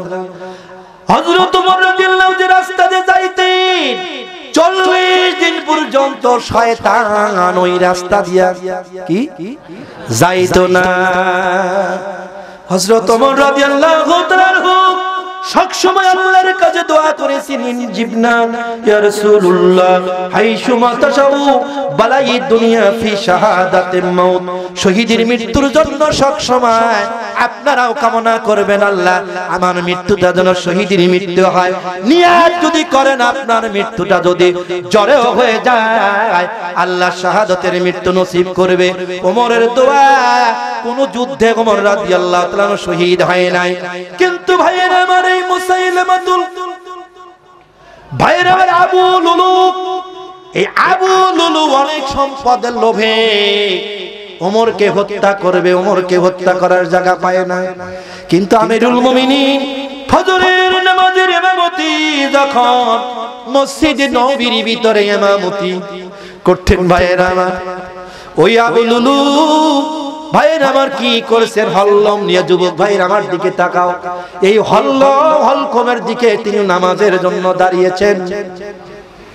হযরত ওমর রাদিয়াল্লাহু যে রাস্তা দিয়ে যাইতেন 40 দিন পর্যন্ত শয়তান ওই রাস্তা দিয়া কি যাইতো না। হযরত ওমর রাদিয়াল্লাহু তাআলা আনহু সবসময় আল্লাহর কাছে দোয়া করেছিলেন, জিবনা ইয়া রাসূলুল্লাহ হাইসুমা তাশাউ বালাই দুনিয়া ফি শাহাদাতিল মাউত, শহীদের মৃত্যুর জন্য সবসময় আপনারাও কামনা করবেন, আল্লাহ আমার মৃত্যুটা যেন শহীদের মৃত্যু হয়। নিয়ত যদি করেন আপনার মৃত্যুটা যদি জ্বরেও হয়ে যায়, আল্লাহ শাহাদাতের মৃত্যু নসিব করবে। ওমরের দোয়া, কোন যুদ্ধে ওমর রাদিয়াল্লাহু তাআলা শহীদ হয় নাই, কিন্তু ভাইয়েরা আমার, এই মুসাইলামাতুল, ভাইয়েরা আমার, আবু লুলু, এই আবু লুলু অনেক সম্পদের লোভে ওমরকে হত্যা করবে, ওমরকে হত্যা করার জায়গা পায় না। কিন্তু আমিরুল মুমিনিন ফজরের নামাজের ইমামতি যখন মসজিদে নববীর ভিতরে ইমামতি করতেন, ভাইয়েরা আমার, ওই আবু লুলু ভাইয়ের আমার কি করেছেন? হল্লম নিয়ে, যুবক ভাইয়ের আমার দিকে তাকাও, এই হলকমের দিকে তিনি নামাজের জন্য দাঁড়িয়েছেন।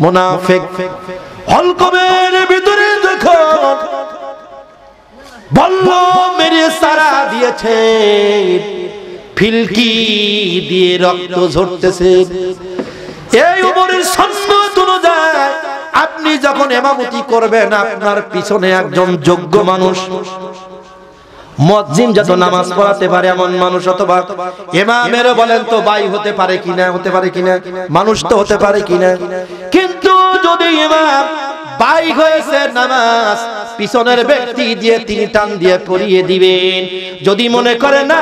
মুনাফিক হলকমের ভিতরে যখন বল্ল মেরে সারা দিয়েছে, ফিলকি দিয়ে রক্ত ঝরতেছে। এই ওমরের সুন্নাত অনুযায়ী আপনি যখন ইমামতি করবেন, আপনার পিছনে একজন যোগ্য মানুষ, মুয়াজ্জিন যত নামাজ পড়াতে পারে এমন মানুষ, অথবা ইমামের বলেন তো ভাই হতে পারে কিনা, হতে পারে কিনা, মানুষ তো হতে পারে কিনা। কিন্তু যদি ইমাম ভাই হয়েছে, নামাজ পিছনের ব্যক্তি দিয়ে তিনি টান দিয়ে পড়িয়ে দিবেন। যদি মনে করে না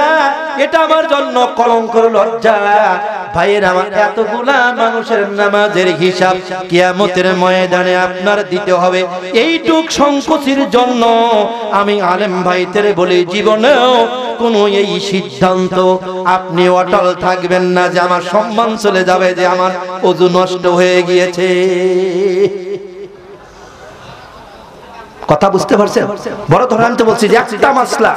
এটা আমার জন্য কলঙ্ক লজ্জা, ভাইয়ের আমার, এতগুলা মানুষের নামাজের হিসাব কিয়ামতের ময়দানে আপনার দিতে হবে। এইটুক সংকোচের জন্য আমি আলেম ভাইদের বলি, জীবনেও কোন এই সিদ্ধান্ত আপনি অটল থাকবেন না যে আমার সম্মান চলে যাবে, যে আমার ওযু নষ্ট হয়ে গিয়েছে। কথা বুঝতে পারছেন? বড় ধরে আমি তো বলছি যে একটা মাসলা,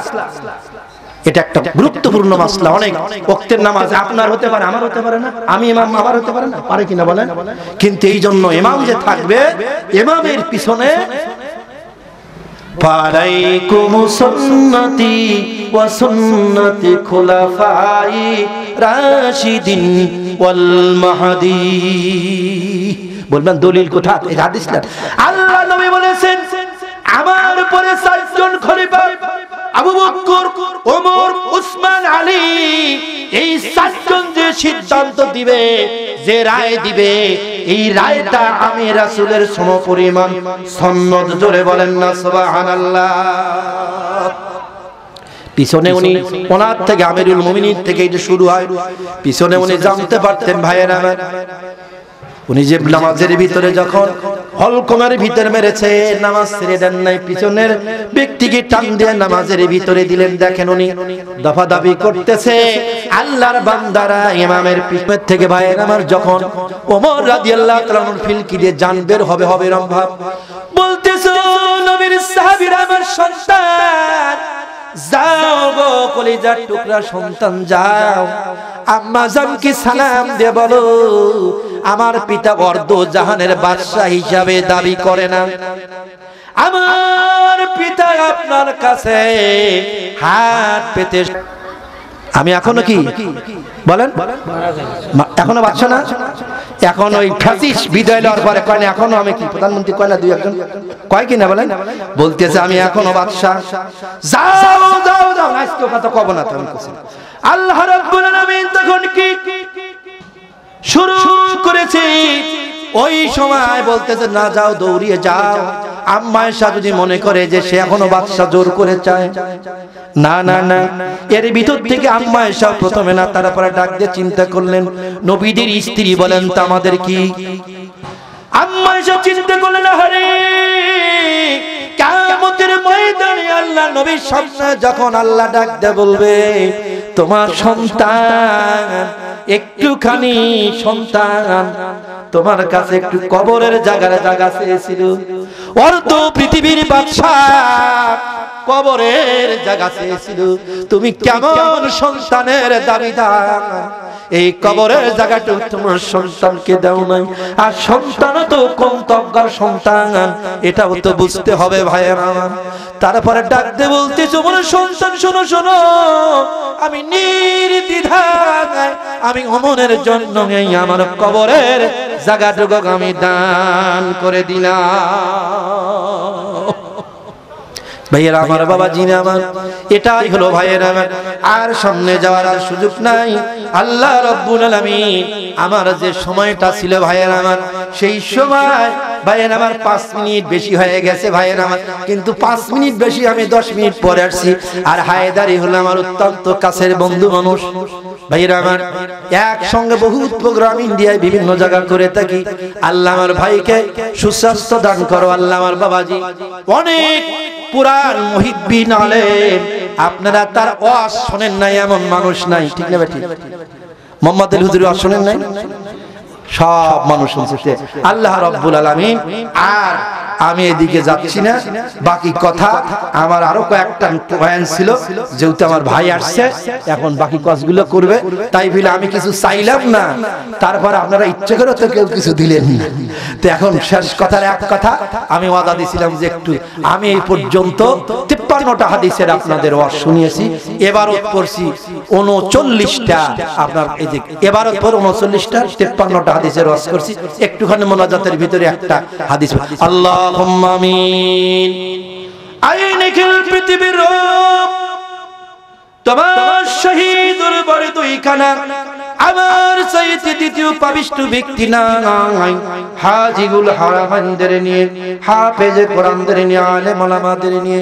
এটা একটা গুরুত্বপূর্ণ মাসলা। অনেক ওয়াক্তের নামাজ আপনার হতে পারে, আমার হতে পারে না, আমি ইমাম আমার হতে পারে না, পারে কিনা বলেন? কিন্তু এই জন্য ইমাম যে থাকবে, ইমামের পিছনে ফালাইকুমুস সুন্নতি ওয়া সুন্নতি খুলাফাই রাশিদিন ওয়াল মাহদি। বলবেন দলিল কোথায়? এই হাদিস না, আল্লাহ নবী বলেছেন আমার পরে 4 জন খলিফা, আবু বকর, ওমর, উসমান, আলী, এই 4 জন যে সিদ্ধান্ত দিবে, যে রায় দিবে, এই রায়টা আমি রাসূলের সমপরিমাণ সুন্নাত। জোরে বলেন না সুবহানাল্লাহ। পিছনে উনি ওনার থেকে আমিরুল মুমিনিন থেকে এটা শুরু হয়, পিছনে উনি জানতে পারতেন ভাইয়েরা আমার, উনি যে নামাজের ভিতরে যখন হলকমের ভিতরে মেরেছে, নামাজ ছেড়ে দেন নাই, পিছনের ব্যক্তিকে টান দিয়ে নামাজের ভিতরে দিলেন। দেখেন উনি দফাদাফি করতেছে, আল্লাহর বান্দারা ইমামের পিছনের থেকে ভাইয়ের আমার যখন ওমর রাদিয়াল্লাহু তাআলা ফিলকি দিয়ে জান বের হবে হবে রং ভাব, বলতেছে নবীর সাহাবীরা আমার সন্তান, যাও গো কলিজার টুকরা সন্তান, যাও আম্মা জানকে সালাম দিয়ে বলো আমার পিতা অর্ধ জাহানের বাদশা হিসাবে দাবি করে না, আমার পিতা আপনার কাছে হাত পেতে। আমি এখনো কি বলেন, এখনো বাদশা না, এখন ওই ফ্যাসিস্ট বিদায় লওয়ার পরে কয় না এখনো আমি কি প্রধানমন্ত্রী, কয় না দুই একজন কয় কি না বলেন, বলতেছে আমি এখনো বাদশা। যাও যাও যাও, আজকে কথা কব না। তো আল্লাহ রাব্বুল আলামিন তখন কি শুরু করেছে, ওই সময় বলতেছে না যাও, দৌড়িয়ে যাও। আম্মা আয়েশা যদি মনে করে যে সে এখনো বাদশা জোর করে চায়, না না না, এর ভিতর থেকে আম্মা আয়েশা প্রথমে না, তারপরে ডাক দিয়ে চিন্তা করলেন নবীদের স্ত্রী বলেন তো আমাদের কি। আম্মা আয়েশা চিন্তা করলেন আরে কিয়ামতের ময়দানে আল্লাহ নবীর সামনে যখন আল্লাহ ডাক দিয়ে বলবে তোমার সন্তান একটুখানি সন্তান তোমার কাছে একটু কবরের জায়গা চেয়েছিল, অর্ধ পৃথিবীর বাদশা কবরের জায়গা চেয়েছিল, তুমি কেমন সন্তানের দাবিদার, এই কবরের জায়গাটা তোমার সন্তানকে দাও নাই, আর সন্তান তো কোন তজ্ঞার সন্তান এটাও তো বুঝতে হবে ভাইয়েরা। তারপরে ডাকতে বলতেছো বলে সন্তান শোনো শোনো, আমি নির্দ্বিধায় আমি ওমরের জন্য এই আমার কবরের জায়গাটুকু আমি দান করে দিলাম। ভাইয়েরা আমার, বাবা জিনে আমার, এটাই হলো ভাইয়েরা আমার, আর সামনে যাওয়ার আর সুযোগ নাই। আল্লাহ রাব্বুল আলামিন আমার যে সময়টা ছিল ভাইয়েরা আমার, সেই সময় ভাইয়েরা আমার 5 মিনিট বেশি হয়ে গেছে ভাইয়েরা আমার, কিন্তু 5 মিনিট বেশি আমি 10 মিনিট পরে আসছি। আর হায়দারি হলো আমার অত্যন্ত কাছের বন্ধু মানুষ ভাইয়েরা আমার, একসঙ্গে বহুত প্রোগ্রাম ইন্ডিয়ায় বিভিন্ন জায়গা করে থাকি। আল্লাহ আমার ভাইকে সুস্বাস্থ্য দান করো। আল্লাহ আমার বাবাজি অনেক পুরান মুহিব্বিন আলেম, আপনারা তার ওয়াজ শুনেন নাই এমন মানুষ নাই, ঠিক না বেটি? মোহাম্মদ আলী হুজুর ওয়াজ শুনেন নাই? সব মানুষ শুনছে। আল্লাহ রাব্বুল আলামিন, আর আমি এদিকে যাচ্ছি না, বাকি কথা আমার আরো কয়েকটা বয়ান ছিল, যেহেতু আমার ভাই আসছে এখন বাকি কাজগুলো করবে, তাই বলে আমি কিছু চাইলাম না, তারপর আপনারা ইচ্ছে করে তো কেউ কিছু দিলেন না। তো এখন শেষ কথার এক কথা আমি ওয়াদা দিয়েছিলাম যে একটু আমি এই পর্যন্ত 53টা হাদিসের আপনাদের ওয়াজ শুনিয়েছি, এবারত পড়ছি 39টা, আপনার এই যে এবারত পর 39টা 53টা হাদিসের ওয়াজ করছি। একটুখানি মোনাজাতের ভিতরে একটা হাদিস, আল্লাহুম্মা আমিন। আইনিখিল পৃথিবীর রব তোমার শহীদুল বড় দুইখানা, আমার চাইতে দ্বিতীয় পাবিষ্ট ব্যক্তি নাই। হাজিগুল হারামানদের নিয়ে, হাফেজে কোরআনদের নিয়ে, আলেম ওলামাদের নিয়ে,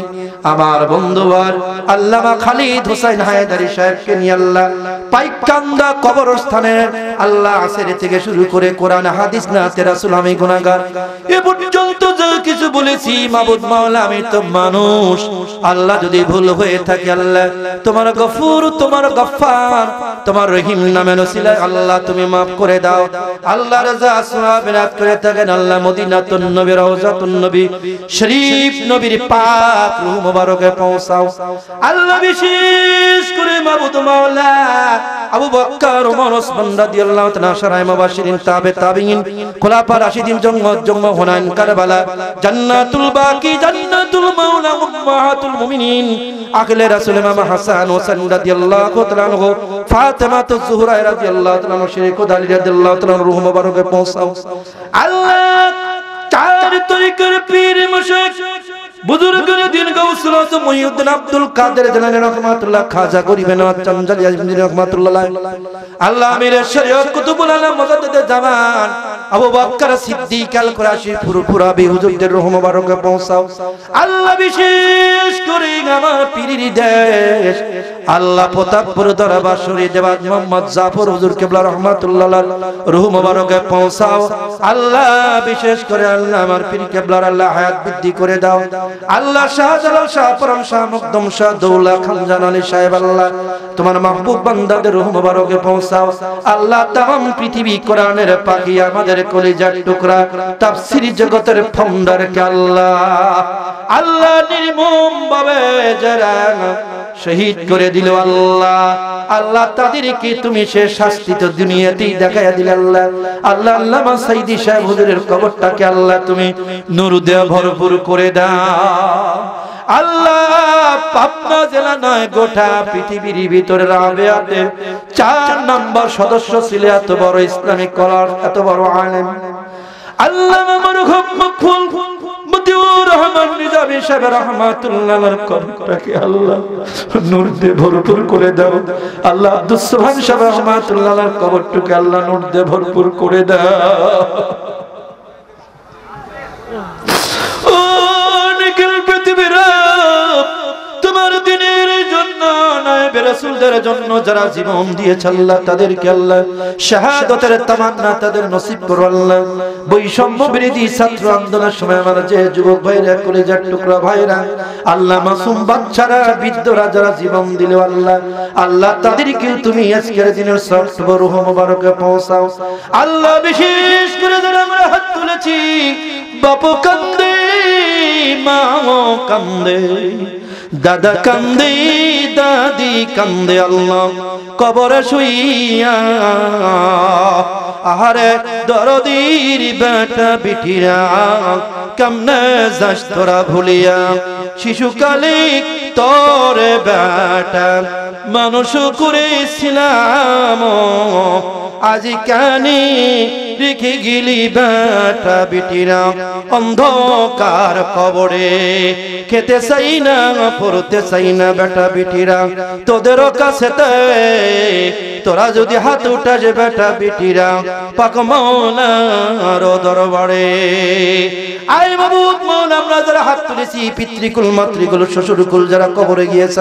আমার বন্ধুবার আল্লামা খালিদ হোসেন হায়দারি সাহেবকে নিয়ে আল্লাহ পাইকান্দা কবরস্থানের আল্লাহ আসের থেকে শুরু করে কোরআন হাদিস না রাসূল আমি গুনাহগার, এ পর্যন্ত যা কিছু বলেছি মাবুদ মাওলা আমি তো মানুষ, আল্লাহ যদি ভুল হয়ে থাকে আল্লাহ তোমার গফুর, তোমার গফফার, তোমার রহিম নামের ওসিলায় আল্লাহ আল্লাহ তুমি মাফ করে দাও। আল্লাহ রাজা আসওয়াবিরাত করে থাকেন আল্লাহ মদিনাতুন নবী রওজাতুন নবী শরীফ নবীর পাক রূহ মুবারকে পৌঁছাও। আল্লাহ বিশেষ করে মাবুদ মাওলা আবু বকর ওমর ওসমান রাদিয়াল্লাহু তাআলা সারায়ে মুবাশশিরিন তাবিঈন খুলাফা রাশিদিন জঙ্গ হুনাইন কারবালা জান্নাতুল বাকি জান্নাতুল মাওলা উম্মাহাতুল মুমিনিন আখলে রাসূল ইমাম হাসান হোসেন রাদিয়াল্লাহু তাআলা আনহু ফাতেমাতুজ জোহরা রাদিয়াল্লাহু তাআলা আনহা শেখ আলী রাদিয়াল্লাহু তাআলা রূহ মুবারকে পৌঁছাও। আল্লাহ চার তরিকার পীর মুশরিক বুজুর্গের দিন গাউসুল আজম মুহিউদ্দিন আব্দুল কাদের জিলানী রাহমাতুল্লাহ খাজা গরিবে নওয়াজ চঞ্চল আজমিরি রাহমাতুল্লাহ আল্লাহ আমির শরীয়ত কুতুবুল আলম মুজাদ্দিদ জামান আবু বকর সিদ্দিক আল কুরাশি ফুরফুরাবি হুজুরদের রূহ মুবারকে পৌঁছাও। আল্লাহ বিশেষ করে আমার পীরের দেশ আল্লাহ প্রতাপপুর দরবার শরীফ দেওয়াত মোহাম্মদ জাফর হুজুর কিবলা রাহমাতুল্লাহ রূহ মুবারকে পৌঁছাও। আল্লাহ বিশেষ করে আল্লাহ আমার পীর কিবলার আল্লাহ হায়াত বৃদ্ধি করে দাও। আল্লাহ শাহজালাল শাহ পরম শাহ মুকদম শাহ দৌলা খানজান আলী সাহেব আল্লাহ তোমার মাহবুব বান্দাদের রূহ মুবারকে পৌঁছাও। আল্লাহ তামাম পৃথিবী কোরআনের পাখি আমাদের কলিজার টুকরা তাফসীর জগতের ফাউন্ডার কে আল্লাহ নির্মম ভাবে যারা শহীদ করে দিল আল্লাহ তাদেরকে তুমি সে শাস্তি তো দুনিয়াতেই দেখায়া দিলে আল্লাহ আল্লামা সাইদি সাহেব হুজুরের কবরটাকে আল্লাহ তুমি নূর দিয়ে ভরপুর করে দাও। আল্লাহ পাবনা জেলা নয় গোটা পৃথিবীর ভিতরে রাবেয়াতে 4 নম্বর সদস্য ছিল এত বড় ইসলামিক কলার এত বড় আলেম আল্লামা মরহুম মকফুল মতিউর রহমান নিজামী সাহেব রাহমাতুল্লাহর কবরটাকে আল্লাহ নূর দিয়ে ভরপুর করে দাও। আল্লাহ আব্দুস সুবহান সাহেব রাহমাতুল্লাহর কবরটাকে আল্লাহ নূর দিয়ে ভরপুর করে দাও। ও নিখিল পৃথিবীর তোমার দিনের জন্য নায়েবে রাসূলদের জন্য যারা জীবন দিয়েছে আল্লাহ তাদেরকে আল্লাহ শাহাদাতের তামান্না তাদের নসিব করো আল্লাহ। বৈষম্য বিরোধী ছাত্র আন্দোলনের সময় আমার যে যুবক ভাইরা কলেজার টুকরা ভাইরা আল্লাহ মাসুম বাচ্চারা বৃদ্ধরা যারা জীবন দিল আল্লাহ তাদেরকে তুমি আজকের দিনের সফট রূহ মুবারকে পৌঁছাও। আল্লাহ বিশেষ করে যারা আমরা হাত তুলেছি বাপ কান্দে মা কান্দে দাদা কান্দে দাদি কান্দে আল্লাহ কবরে শুইয়া আহারে দরদির বেটা বিটিরা কেমনে যাস তোরা ভুলিয়া শিশুকালে তোর বেটা মানুষ করেছিলাম আজ কানে রেখে গেলি বেটা বিটিরা অন্ধকার কবরে খেতে চাই না পড়তে চাই না বেটা বিটিরা তোদের কাছে তোরা যদি হাত উঠাস বেটা বিটিরা পাক মাওলার দরবারে আয় মাবুদ মাওলা আমরা যারা হাত তুলেছি পিতৃকুল মাতৃকুল শ্বশুরকুল যারা কবরে গিয়েছে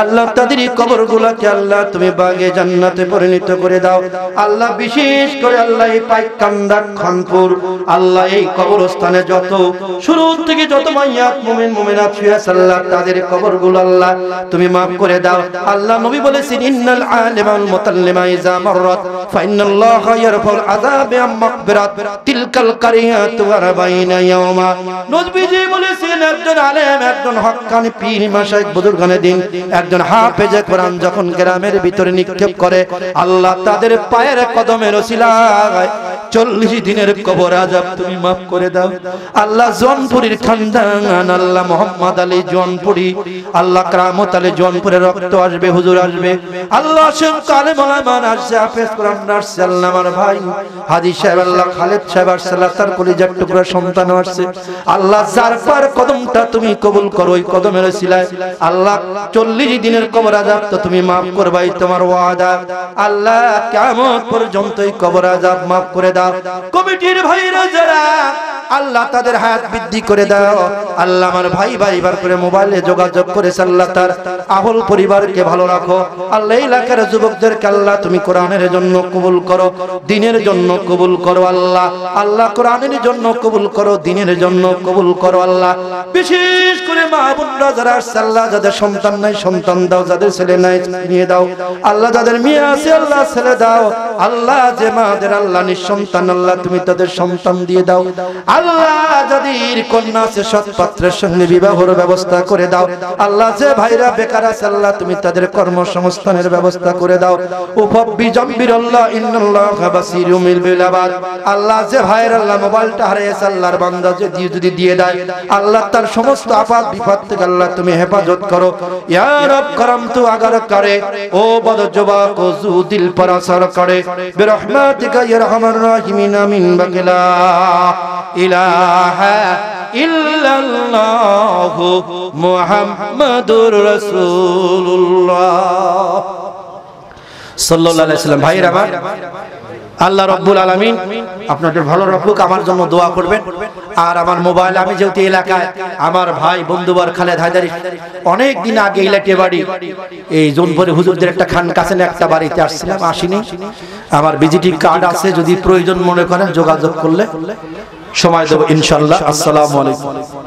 আল্লাহ তাদের কবরগুলোকে আল্লাহ তুমি বাগে জান্নাতে পরিণত করে দাও। আল্লাহ বিশেষ করে আল্লাহ এই পাইকান্দা খানপুর আল্লাহ এই কবরস্থানে যত শুরু থেকে যত মাইয়াত মুমিন মুমিনাত শুয়ে আছে আল্লাহ তাদের কবরগুলো আল্লাহ তুমি maaf করে দাও। আল্লাহ নবী বলেছেন ইন্নাল আলিমাল মুতাল্লিমা ইযা মাররাত ফাইনাল্লাহা ইয়ারফাউল আযাব আম মাগফিরাত তিলকাল কারিয়াতু আরবাইনা ইয়াওমা। নবীজি বলেছেন একজন আলেম একজন হক্কানি পীর মাশায়েখ বুজুর্গানে দিন একজন হাফেজে কোরআন যখন গ্রামের ভিতরে নিক্ষেপ করে আল্লাহ তাদের পায়ের কদমের ওসিলায় 40 দিনের কবর আযাব তুমি maaf করে দাও। আল্লাহ জোনপুরীর খানদান আল্লাহ মোহাম্মদ আলী জোনপুরি আল্লাহ কারামত আলী জোনপুরের রক্ত আসবে হুজুর আসবে আল্লাহ সেম কালে মালামান আসছে হাফেজ কোরআন আসছে আল্লাহ আমার ভাই হাজী সাহেব আল্লাহ খালেদ সাহেব আসছে তার কলিজার টুকরা সন্তান আসছে আল্লাহ যার পার কদমটা তুমি কবুল করো ওই কদমের ওসিলায় আল্লাহ 40 দিনের কবর আযাব তো তুমি maaf করবাই তোমার ওয়াদা আল্লাহ কিয়ামত পর্যন্ত এই কবর আযাব maaf করে দাও। কমিটির ভাইরা যারা আল্লাহ তাদের হায়াত বৃদ্ধি করে দাও আল্লাহ আমার ভাই ভাইবার করে মোবাইলে যোগাযোগ করেছে আল্লাহ তার আহল পরিবারকে ভালো রাখো আল্লাহ এলাকার যুবকদেরকে আল্লাহ তুমি কোরআনের জন্য কবুল করো দ্বীনের জন্য কবুল করো আল্লাহ আল্লাহ কোরআনের জন্য কবুল করো দ্বীনের জন্য কবুল করো আল্লাহ বিশেষ করে মা বোনরা যারা আসছে আল্লাহ যাদের সন্তান নাই সন্তান দাও যাদের ছেলে নাই নিয়ে দাও আল্লাহ যাদের মেয়ে আছে আল্লাহ ছেলে দাও আল্লাহ যে মাদের আল্লাহ নিঃসন্তান আল্লাহ তুমি তাদের সন্তান দিয়ে দাও আল্লাহ যাদের কন্যা আছে সৎ পাত্রের সঙ্গে বিবাহের ব্যবস্থা করে দাও আল্লাহ যে ভাইরা বেকার আছে আল্লাহ তুমি তাদের কর্মসংস্থানের ব্যবস্থা করে দাও উফবি জাম্বির আল্লাহ ইন্নাল্লাহা বাসীরুম বিল ইবাদ আল্লাহ যে ভাইরা আল্লাহ মোবাইলটা হারিয়েছে আল্লাহর বান্দা যদি দিয়ে দেয় আল্লাহ তার সমস্ত আফাত বিপদ থেকে আল্লাহ তুমি হেফাজত করো ইয়া রব করম তু আগার করে ও বদ যুবক ও জু দিল पर असर करे बिरहमतिका या रहमान रहीमीन आमीन बगला इलाहा इल्लल्लाह मुहम्मदुर रसूलुल्लाह सल्लल्लाहु अलैहि वसल्लम भाई আমার আল্লাহ রাব্বুল আলামিন আপনাদের ভালো রাখুক আমার জন্য দোয়া করবেন আর আমার মোবাইল আমি যেহেতু এলাকায় আমার ভাই বন্ধুবার খালেদ হায়দারি অনেক দিন আগে ইলাটে বাড়ি এই জোনপুরে হুজুরদের একটা খান কাছে একটা বাড়িতে আসছিলাম আসিনি আমার ভিজিটিং কার্ড আছে যদি প্রয়োজন মনে করেন যোগাযোগ করলে সময় দেব ইনশাআল্লাহ আসসালামু আলাইকুম